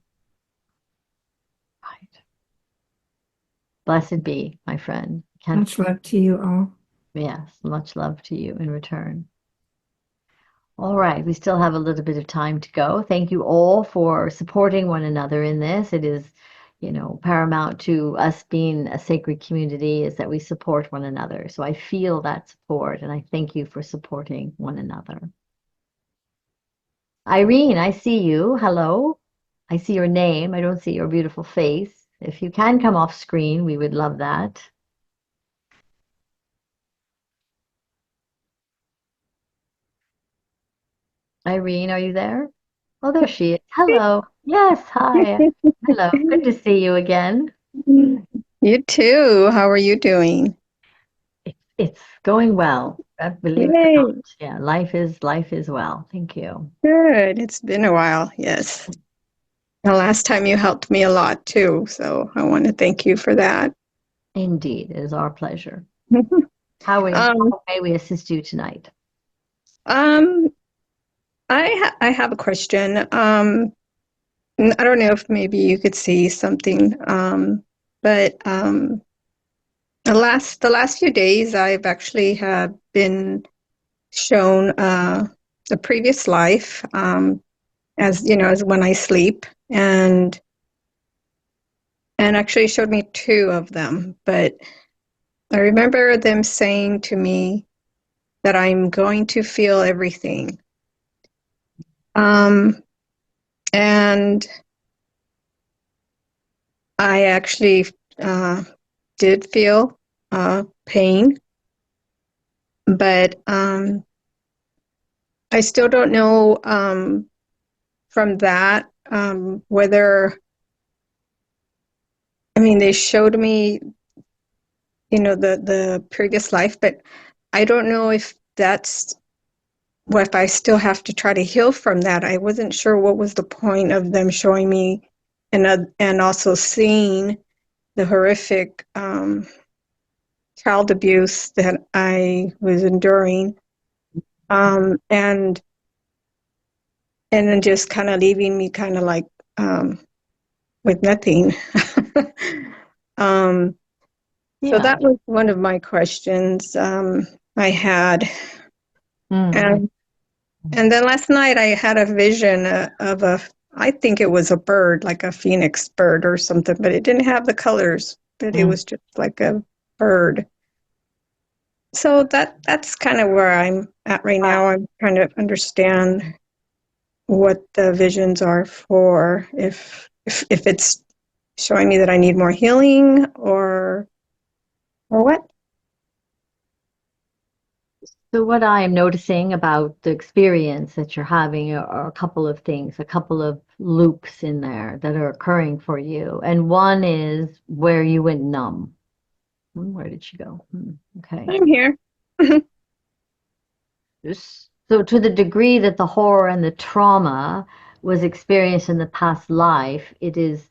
Right. Blessed be, my friend. Can't,
Much love to you all.
yes, much love to you in return. All right, we still have a little bit of time to go. Thank you all for supporting one another in this. It is, paramount to us being a sacred community is that we support one another. So I feel that support and I thank you for supporting one another. Irene, I see you. Hello. I see your name. I don't see your beautiful face. If you can come off screen, we would love that. Irene, are you there? Oh, there she is. Hello. Yes, hi. Hello. Good to see you again.
You too. How are you doing?
It's going well. Believe it or not.
Yay.
Yeah, life is well. Thank you.
Good. It's been a while. Yes. The last time you helped me a lot too. So I want to thank you for that.
Indeed, it is our pleasure.
um,
How may we assist you tonight?
um, I have a question. I don't know if maybe you could see something, but the last few days I've actually have been shown the previous life, as you know, as when I sleep, and actually showed me two of them. But I remember them saying to me that I'm going to feel everything. And I actually did feel pain, but I still don't know from that whether, I mean, they showed me, the previous life, but I don't know if that's what, if I still have to try to heal from that. I wasn't sure what was the point of them showing me and also seeing the horrific child abuse that I was enduring, and then just kind of leaving me kind of like with nothing. um, so
Yeah.
that was one of my questions I had.
Mm.
And then last night I had a vision of I think it was a bird, like a phoenix bird or something, but it didn't have the colors, but it
Mm.
was just like a bird. So that's kind of where I'm at right now. I'm trying to understand what the visions are for, if it's showing me that I need more healing or what.
So what I am noticing about the experience that you're having are a couple of things, a couple of loops in there that are occurring for you. And one is where you went numb. Where did she go? Okay.
I'm here.
So to the degree that the horror and the trauma was experienced in the past life, it is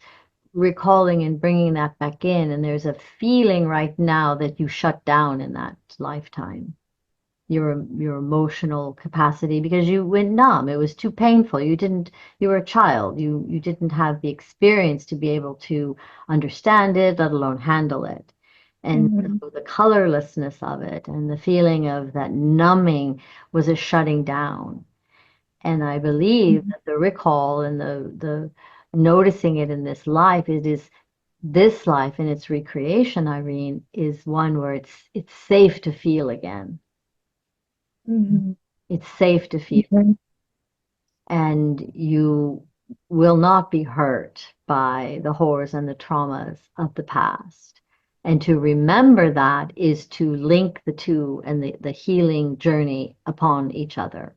recalling and bringing that back in. And there's a feeling right now that you shut down in that lifetime. Your emotional capacity, because you went numb. It was too painful. You were a child. You didn't have the experience to be able to understand it, let alone handle it. And
Mhm.
so the colorlessness of it and the feeling of that numbing was a shutting down. And I believe that the recall and the noticing it in this life, it is this life in its recreation, Irene, is one where it's safe to feel again.
Mhm.
It's safe to feel,
Mhm.
and you will not be hurt by the horrors and the traumas of the past. And to remember that is to link the two and the healing journey upon each other.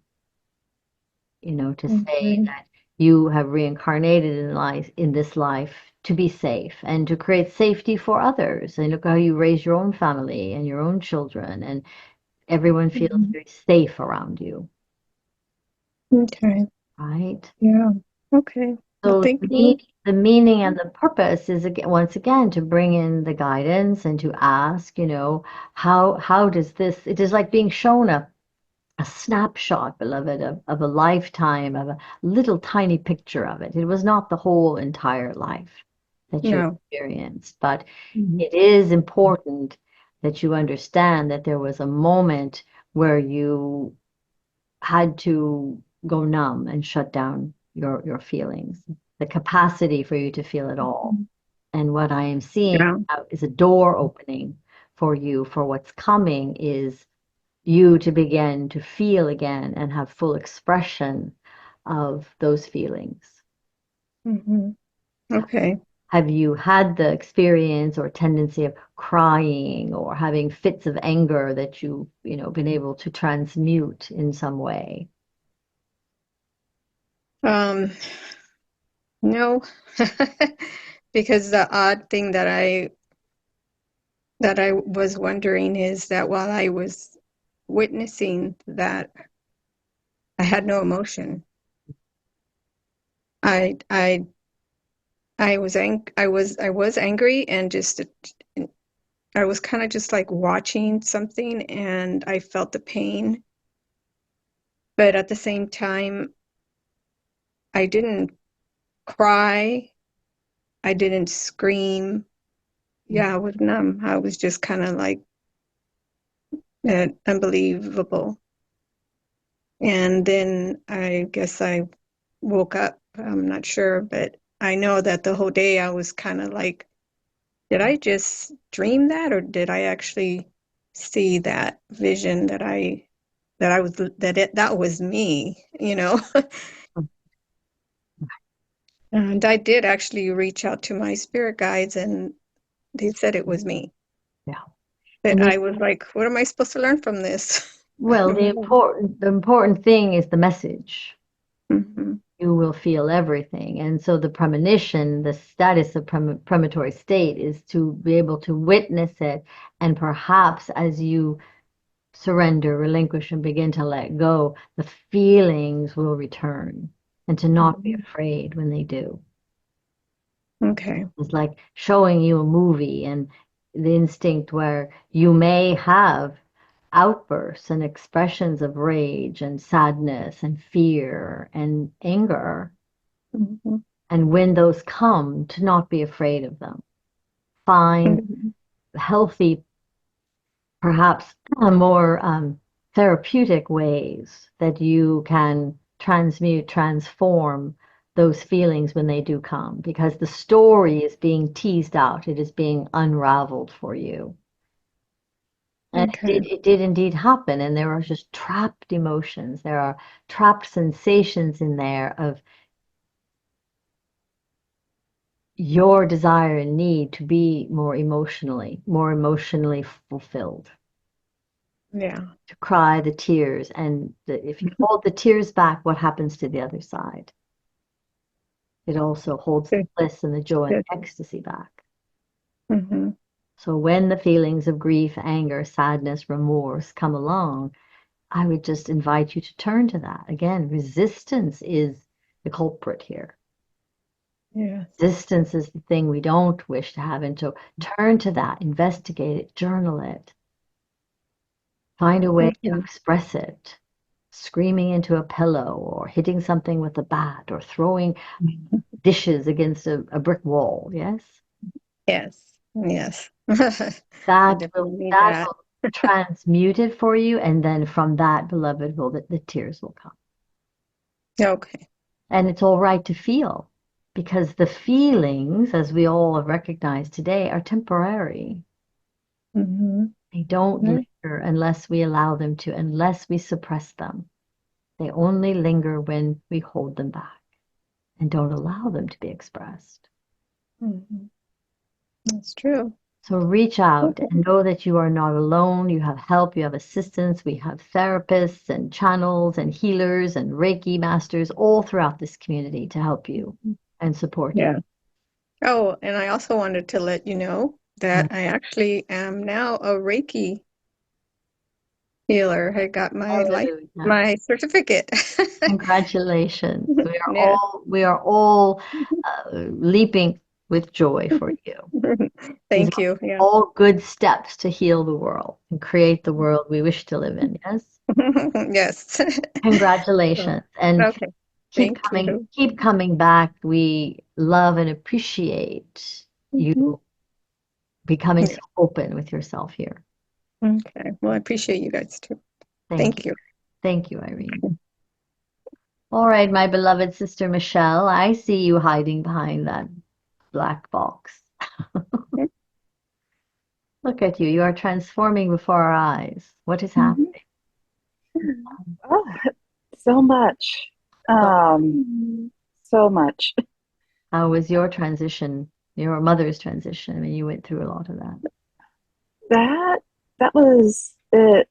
To say
Mhm.
that you have reincarnated in this life to be safe and to create safety for others. And look how you raise your own family and your own children, and everyone feels
Mhm.
very safe around you,
Okay.
right?
Yeah. Okay. Well,
So
thank you.
the meaning and the purpose is again, once again, to bring in the guidance and to ask, how does this? It is like being shown a snapshot, beloved, of a lifetime, of a little tiny picture of it. It was not the whole entire life that you
No.
experienced, but
Mhm.
it is important that you understand that there was a moment where you had to go numb and shut down your feelings, the capacity for you to feel it all. And what I am seeing
Yeah.
is a door opening for you, for what's coming is you to begin to feel again and have full expression of those feelings.
Hmm. Okay.
Have you had the experience or tendency of crying or having fits of anger that been able to transmute in some way?
Um, no, because the odd thing that I was wondering is that while I was witnessing that, I had no emotion. I I I was angry, and just I was kind of just like watching something, and I felt the pain, but at the same time I didn't cry. I didn't scream. Yeah, I was numb. I was just kind of like unbelievable. And then I guess I woke up. I'm not sure, but I know that the whole day I was kind of like, did I just dream that, or did I actually see that vision that was me, you know? And I did actually reach out to my spirit guides, and they said it was me.
Yeah.
But
And
I was like, what am I supposed to learn from this? I
well,
don't know.
the important thing is the message.
Mhm.
You will feel everything. And so the premonition, the status of premonitory state is to be able to witness it. And perhaps as you surrender, relinquish, and begin to let go, the feelings will return and to not be afraid when they do.
Okay.
It's like showing you a movie and the instinct where you may have outbursts and expressions of rage and sadness and fear and anger.
Mhm.
And when those come, to not be afraid of them. Find
Mhm.
healthy, perhaps more therapeutic ways that you can transmute, transform those feelings when they do come, because the story is being teased out, it is being unraveled for you. And
Okay.
it did indeed happen. And there are just trapped emotions. There are trapped sensations in there of your desire and need to be more emotionally fulfilled,
Yeah.
to cry the tears. And if you hold the tears back, what happens to the other side? It also holds the
Good.
bliss and the joy and
Good.
ecstasy back.
Hmm.
So when the feelings of grief, anger, sadness, remorse come along, I would just invite you to turn to that. Again, resistance is the culprit here.
Yes.
Resistance is the thing we don't wish to have. And so turn to that, investigate it, journal it, find a way to
Okay.
express it. Screaming into a pillow or hitting something with a bat or throwing dishes against a brick wall. Yes.
Yes. Yes. I
That will
definitely need
that
that.
will transmute it for you. And then from that, beloved, will the tears will come.
Okay.
And it's all right to feel because the feelings, as we all have recognized today, are temporary.
Hmm.
They don't linger unless we allow them to, unless we suppress them. They only linger when we hold them back and don't allow them to be expressed.
Hmm. That's true.
So reach out
Okay.
and know that you are not alone. You have help, you have assistance. We have therapists and channels and healers and Reiki masters all throughout this community to help you and support you.
Yeah. Oh, and I also wanted to let you know that I actually am now a Reiki healer. I got
Hallelujah.
my certificate.
Congratulations.
Yeah.
We are all leaping with joy for you. These
Thank
are
you. Yeah.
all good steps to heal the world and create the world we wish to live in. Yes.
Yes. So,
Congratulations. And
okay. Thank you.
keep coming back. We love and appreciate
Mhm.
you becoming
Yeah.
so open with yourself here.
Okay. Well, I appreciate you guys too.
Thank you.
Thank you.
Thank you, Irene. All right, my beloved sister Michelle, I see you hiding behind that black box. Look at you. You are transforming before our eyes. What is
Mhm.
happening?
Oh, so much.
Well,
So much.
how was your transition, your mother's transition? I mean, you went through a lot of that.
That that was it.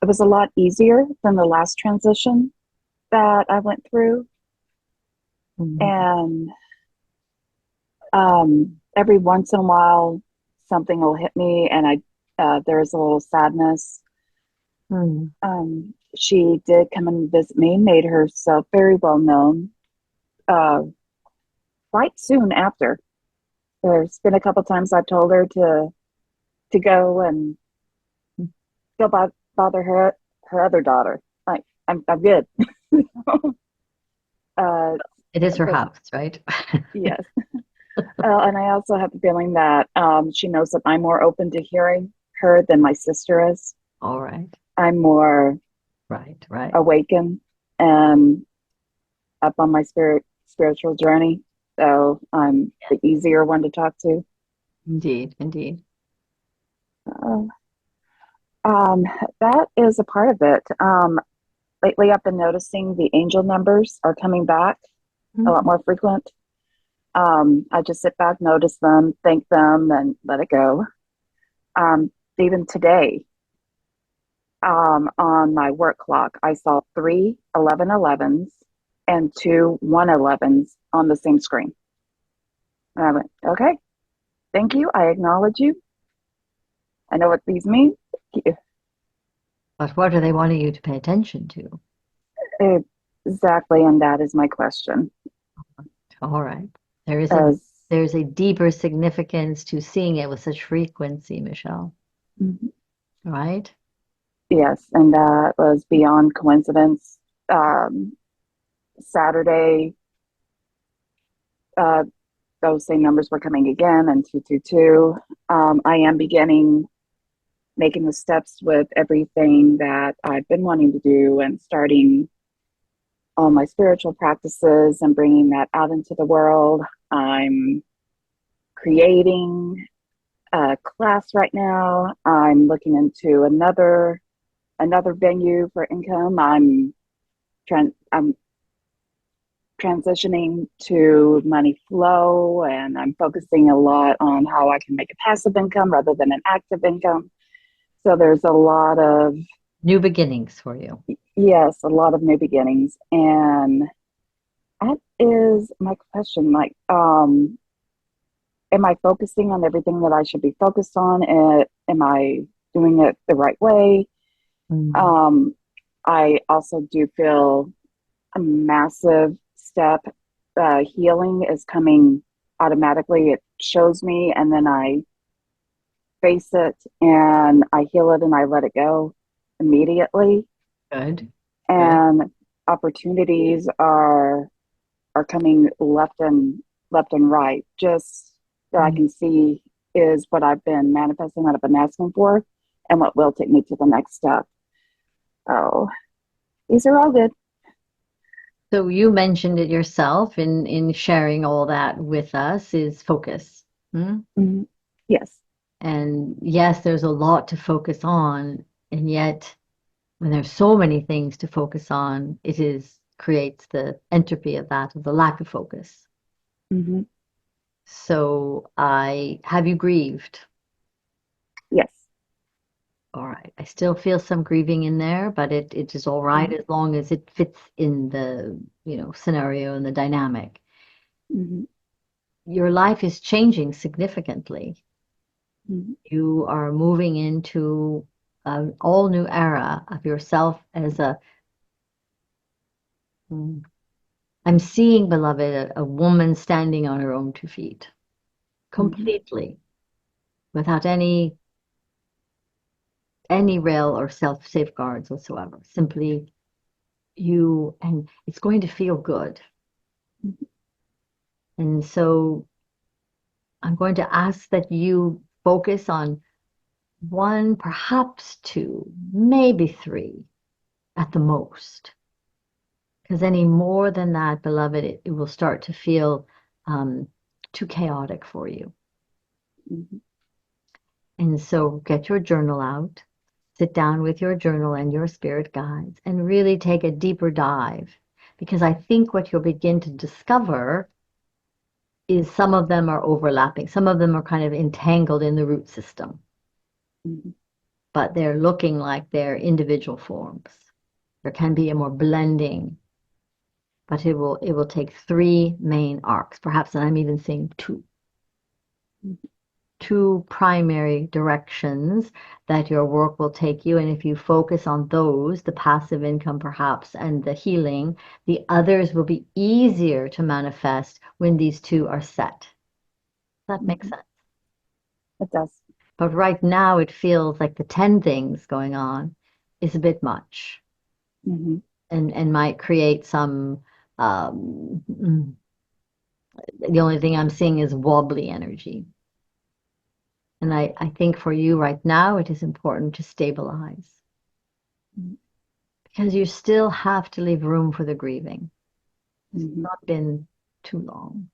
It was a lot easier than the last transition that I went through.
Mhm.
And every once in a while, something will hit me, and there's a little sadness.
Mhm.
She did come and visit me, made herself very well known uh, quite soon after. There's been a couple times I've told her to go and go bother her other daughter. Like I'm good. uh,
It is her
but
house, right?
yes. And I also have the feeling that she knows that I'm more open to hearing her than my sister is.
All right.
I'm more
Right, right.
awakened and up on my spiritual journey. So I'm the easier one to talk to.
Indeed, indeed.
Uh, um, that is a part of it. Lately, I've been noticing the angel numbers are coming back a lot more frequent. I just sit back, notice them, thank them, and let it go. Even today, on my work clock, I saw 3 11 11s and 2 1 11s on the same screen. And I went, okay, thank you. I acknowledge you. I know what these mean.
But what are they wanting you to pay attention to?
Exactly. And that is my question.
All right. There is
As
there's a deeper significance to seeing it with such frequency, Michelle.
Mhm.
Right?
Yes, and that was beyond coincidence. Um, Saturday, uh, those same numbers were coming again, and 222. I am beginning making the steps with everything that I've been wanting to do and starting all my spiritual practices and bringing that out into the world. I'm creating a class right now. I'm looking into another venue for income. I'm transitioning to money flow, and I'm focusing a lot on how I can make a passive income rather than an active income. So there's a lot of,
New beginnings for you.
yes, a lot of new beginnings. And that is my question. Like, am I focusing on everything that I should be focused on? Am I doing it the right way? Um, I also do feel a massive step. Healing is coming automatically. It shows me, and then I face it, and I heal it, and I let it go immediately.
Good.
And opportunities are coming left and right. Just that I can see is what I've been manifesting, what I've been asking for, and what will take me to the next step. Oh, these are all good.
So you mentioned it yourself in sharing all that with us is focus. Hmm?
Mm-hmm. Yes.
And yes, there's a lot to focus on, and yet when there's so many things to focus on, it is creates the entropy of that, of the lack of focus.
Mm-hmm.
So I have you grieved?
Yes.
All right. I still feel some grieving in there, but it is all right as long as it fits in the, scenario and the dynamic.
Mm-hmm.
Your life is changing significantly.
Mm-hmm.
You are moving into an all new era of yourself as mm, I'm seeing, beloved, a woman standing on her own 2 feet,
Mm-hmm.
completely, without any rail or self safeguards whatsoever. Simply you, and it's going to feel good. And so I'm going to ask that you focus on one, perhaps two, maybe three at the most. Because any more than that, beloved, it will start to feel too chaotic for you.
Mm-hmm.
And so get your journal out, sit down with your journal and your spirit guides, and really take a deeper dive. Because I think what you'll begin to discover is some of them are overlapping, some of them are kind of entangled in the root system,
Mm-hmm.
but they're looking like they're individual forms. There can be a more blending, but it will take three main arcs, perhaps, and I'm even seeing two primary directions that your work will take you. And if you focus on those, the passive income perhaps and the healing, the others will be easier to manifest when these two are set. Does that make sense?
It does.
But right now it feels like the 10 things going on is a bit much.
Mm-hmm.
and might create some, the only thing I'm seeing is wobbly energy. And I think for you right now, it is important to stabilize because you still have to leave room for the grieving. It's not been too long.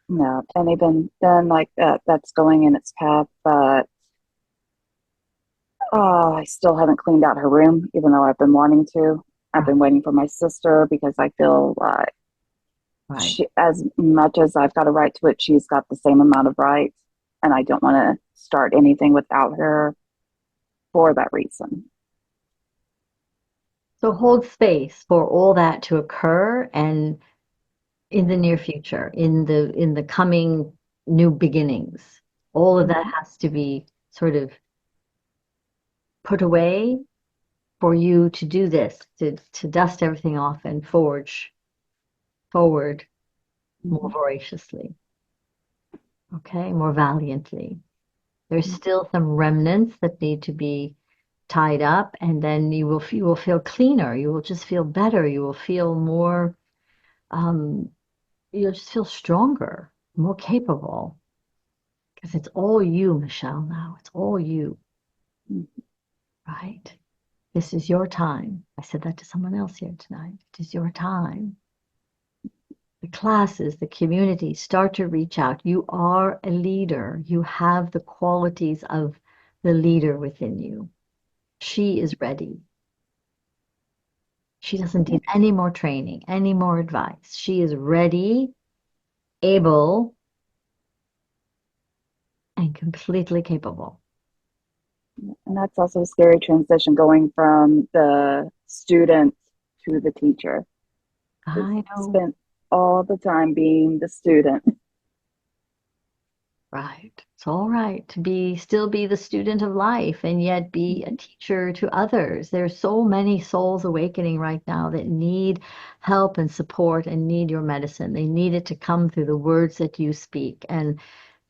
No, and even then, like that's going in its path, but I still haven't cleaned out her room, even though I've been wanting to. I've been waiting for my sister because I feel like
Right.
as much as I've got a right to it, she's got the same amount of rights, and I don't want to start anything without her for that reason.
So hold space for all that to occur and in the near future, in the coming new beginnings. All of that has to be sort of put away for you to do this, to dust everything off and forge forward more voraciously, okay, more valiantly. There's still some remnants that need to be tied up, and then you will feel cleaner. You will just feel better. You will feel more. Um, you'll just feel stronger, more capable, because it's all you, Michelle. Now it's all you, right? This is your time. I said that to someone else here tonight. It is your time. The classes, the community, start to reach out. You are a leader. You have the qualities of the leader within you. She is ready. She doesn't need any more training, any more advice. She is ready, able, and completely capable.
And that's also a scary transition going from the student to the teacher.
I know.
Spent all the time being the student.
Right. It's all right to still be the student of life and yet be a teacher to others. There's so many souls awakening right now that need help and support and need your medicine. They need it to come through the words that you speak and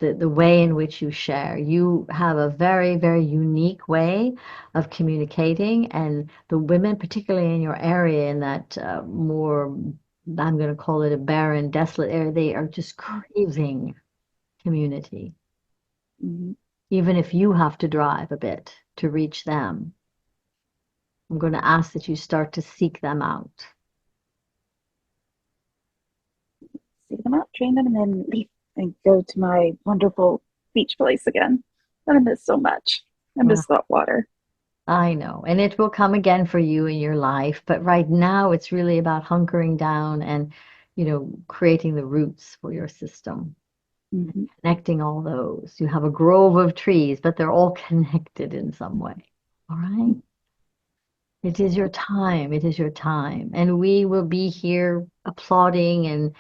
the way in which you share. You have a very, very unique way of communicating, and the women, particularly in your area, in that more, I'm going to call it a barren, desolate area, they are just craving community. Even if you have to drive a bit to reach them, I'm going to ask that you start to seek them out.
Seek them out, train them, and then leave and go to my wonderful beach place again that I miss so much. I miss that water.
I know, and it will come again for you in your life, but right now it's really about hunkering down and, creating the roots for your system. Connecting all those. You have a grove of trees, but they're all connected in some way. All right? It is your time. It is your time. And we will be here applauding and,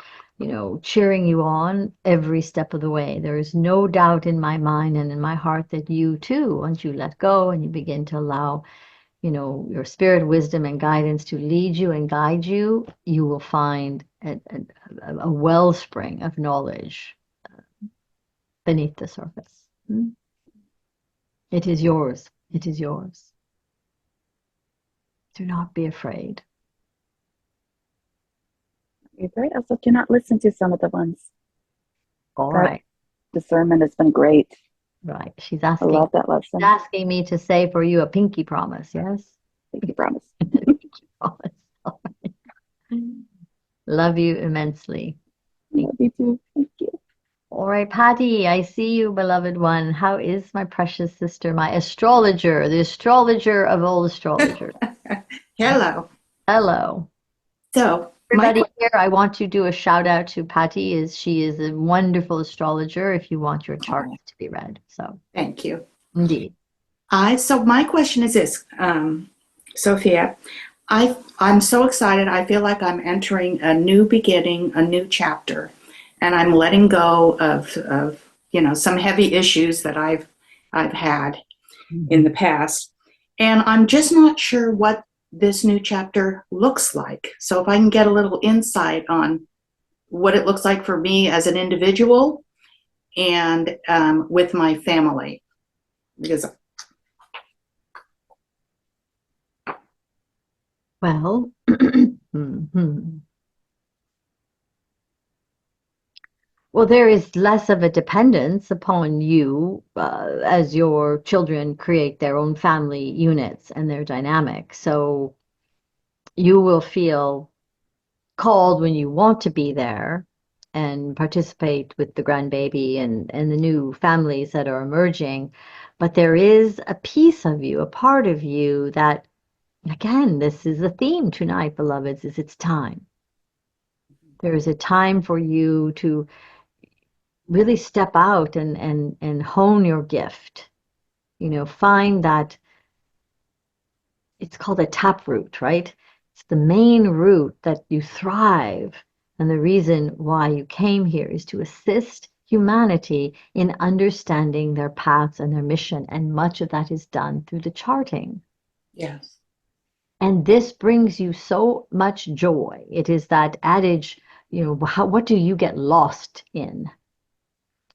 cheering you on every step of the way. There is no doubt in my mind and in my heart that you too, once you let go and you begin to allow, your spirit, wisdom, and guidance to lead you and guide you, you will find a wellspring of knowledge beneath the surface. It is yours. It is yours. Do not be afraid.
You're right. Also, do not listen to some of the ones.
All right.
Discernment has been great.
Right. She's
I
asking.
love that lesson.
She's asking me to say for you a pinky promise. Yes.
Pinky promise.
Pinky promise. All right. Love you immensely.
Love you too. Thank you.
All right, Patty, I see you, beloved one. How is my precious sister, my astrologer, the astrologer of all astrologers?
Hello.
Hello.
So,
Everybody here, I want to do a shout out to Patty. She is a wonderful astrologer if you want your charts to be read. So
thank you.
indeed.
So my question is this, Sophia. I'm so excited. I feel like I'm entering a new beginning, a new chapter, and I'm letting go of some heavy issues that I've had in the past, and I'm just not sure what this new chapter looks like. So if I can get a little insight on what it looks like for me as an individual and with my family, because
Well, mhm. Well, there is less of a dependence upon you as your children create their own family units and their dynamic. So you will feel called when you want to be there and participate with the grandbaby and the new families that are emerging. But there is a piece of you, a part of you that, again, this is the theme tonight, beloveds, is it's time. There is a time for you to really step out and hone your gift. You know, find that it's called a tap root, right? It's the main root that you thrive. And the reason why you came here is to assist humanity in understanding their paths and their mission. And much of that is done through the charting.
Yes.
And this brings you so much joy. It is that adage, you know, what do you get lost in?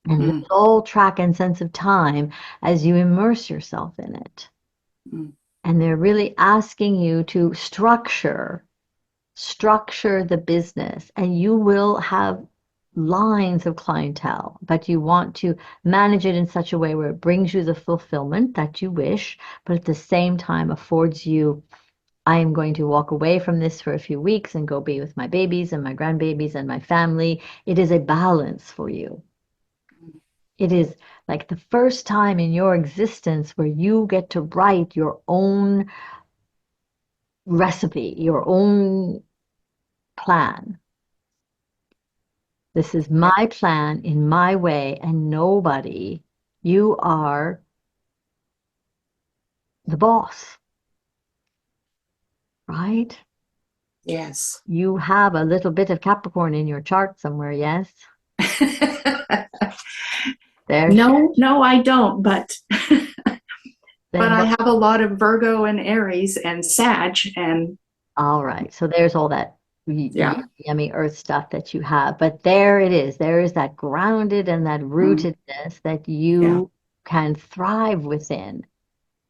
And
Mm,
lose all track and sense of time as you immerse yourself in it.
mm,
And they're really asking you to structure the business, and you will have lines of clientele, but you want to manage it in such a way where it brings you the fulfillment that you wish, but at the same time affords you, I am going to walk away from this for a few weeks and go be with my babies and my grandbabies and my family. It is a balance for you. It is like the first time in your existence where you get to write your own recipe, your own plan. This is my plan in my way, and nobody, you are the boss, right?
yes.
You have a little bit of Capricorn in your chart somewhere, yes? There she,
No, no, I don't, but
then
I
what?
have a lot of Virgo and Aries and Sag and
All right. So there's all that
yeah.
yummy earth stuff that you have. But there it is. There is that grounded and that
Mm,
rootedness that
yeah.
you can thrive within.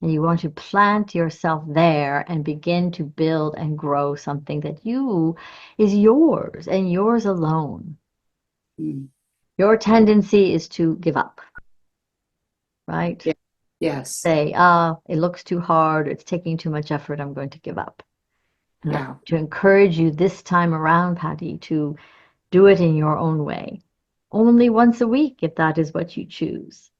And you want to plant yourself there and begin to build and grow something that you is yours and yours alone.
Mm,
Your tendency is to give up, right?
yeah. Yes.
Say, it looks too hard, it's taking too much effort, I'm going to give up. And I
Yeah.
want to encourage you this time around, Patty, to do it in your own way. Only once a week, if that is what you choose.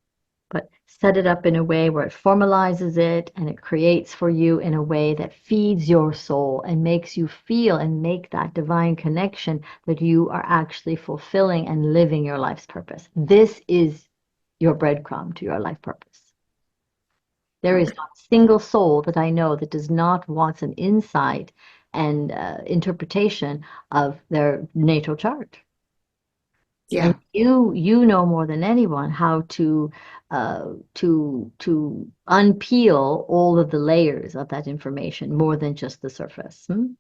But set it up in a way where it formalizes it and it creates for you in a way that feeds your soul and makes you feel and make that divine connection that you are actually fulfilling and living your life's purpose. This is your breadcrumb to your life purpose. There is
Okay.
not a single soul that I know that does not want an insight and interpretation of their natal chart. And
Yeah.
you know more than anyone how to unpeel all of the layers of that information more than just the surface. Hmm?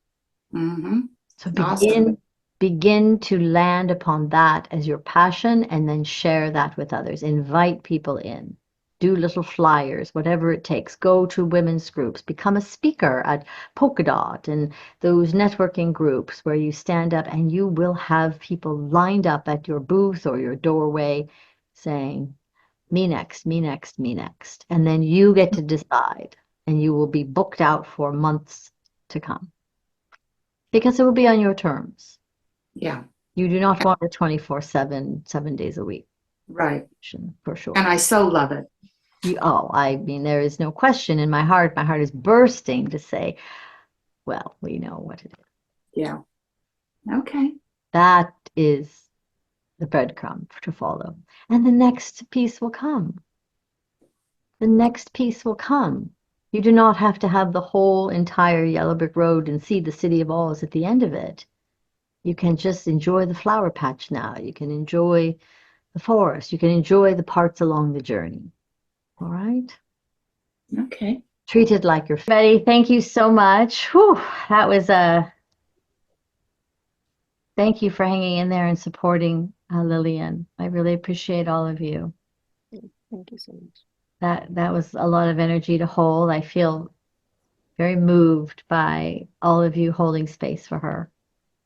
Mm-hmm.
So
Awesome.
begin to land upon that as your passion and then share that with others. Invite people in. Do little flyers, whatever it takes. Go to women's groups. Become a speaker at Polka Dot and those networking groups where you stand up and you will have people lined up at your booth or your doorway saying, me next, me next, me next. And then you get to decide and you will be booked out for months to come because it will be on your terms.
Yeah.
You do not want a 24/7, 7 days a week
Right.
for
And
sure.
I so love it.
I mean, there is no question in my heart. My heart is bursting to say, well, we know what it is.
Yeah. Okay.
That is the breadcrumb to follow. And the next piece will come. The next piece will come. You do not have to have the whole entire yellow brick road and see the city of Oz at the end of it. You can just enjoy the flower patch now. You can enjoy the forest. You can enjoy the parts along the journey. All right?
Okay.
Treat it like you're ready. Thank you so much. Whew, that was a thank you for hanging in there and supporting Lillian. I really appreciate all of you.
Thank you so much.
That was a lot of energy to hold. I feel very moved by all of you holding space for her.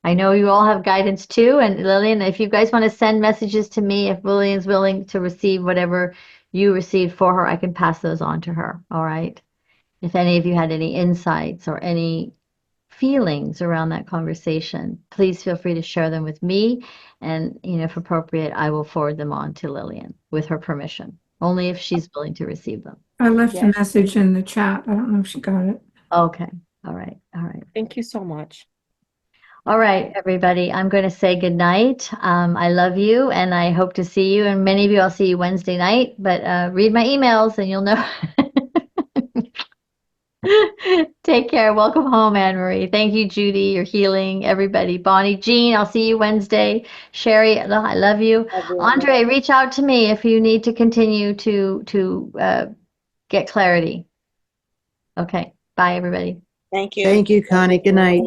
I know you all have guidance too. And Lillian, if you guys want to send messages to me, if Lillian's willing to receive whatever you received for her, I can pass those on to her. All right. If any of you had any insights or any feelings around that conversation, please feel free to share them with me. And, if appropriate, I will forward them on to Lillian with her permission, only if she's willing to receive them.
I left a
Yes.
message in the chat. I don't know if she got it.
Okay. All right. All right.
Thank you so much.
All right, everybody. I'm going to say good night. I love you, and I hope to see you. And many of you, I'll see you Wednesday night. But read my emails, and you'll know. Take care. Welcome home, Anne Marie. Thank you, Judy. You're healing. Everybody. Bonnie, Jean, I'll see you Wednesday. Sherry, I love you. Andre, reach out to me if you need to continue to get clarity. Okay. Bye, everybody.
Thank you.
Thank you, Connie. Good night.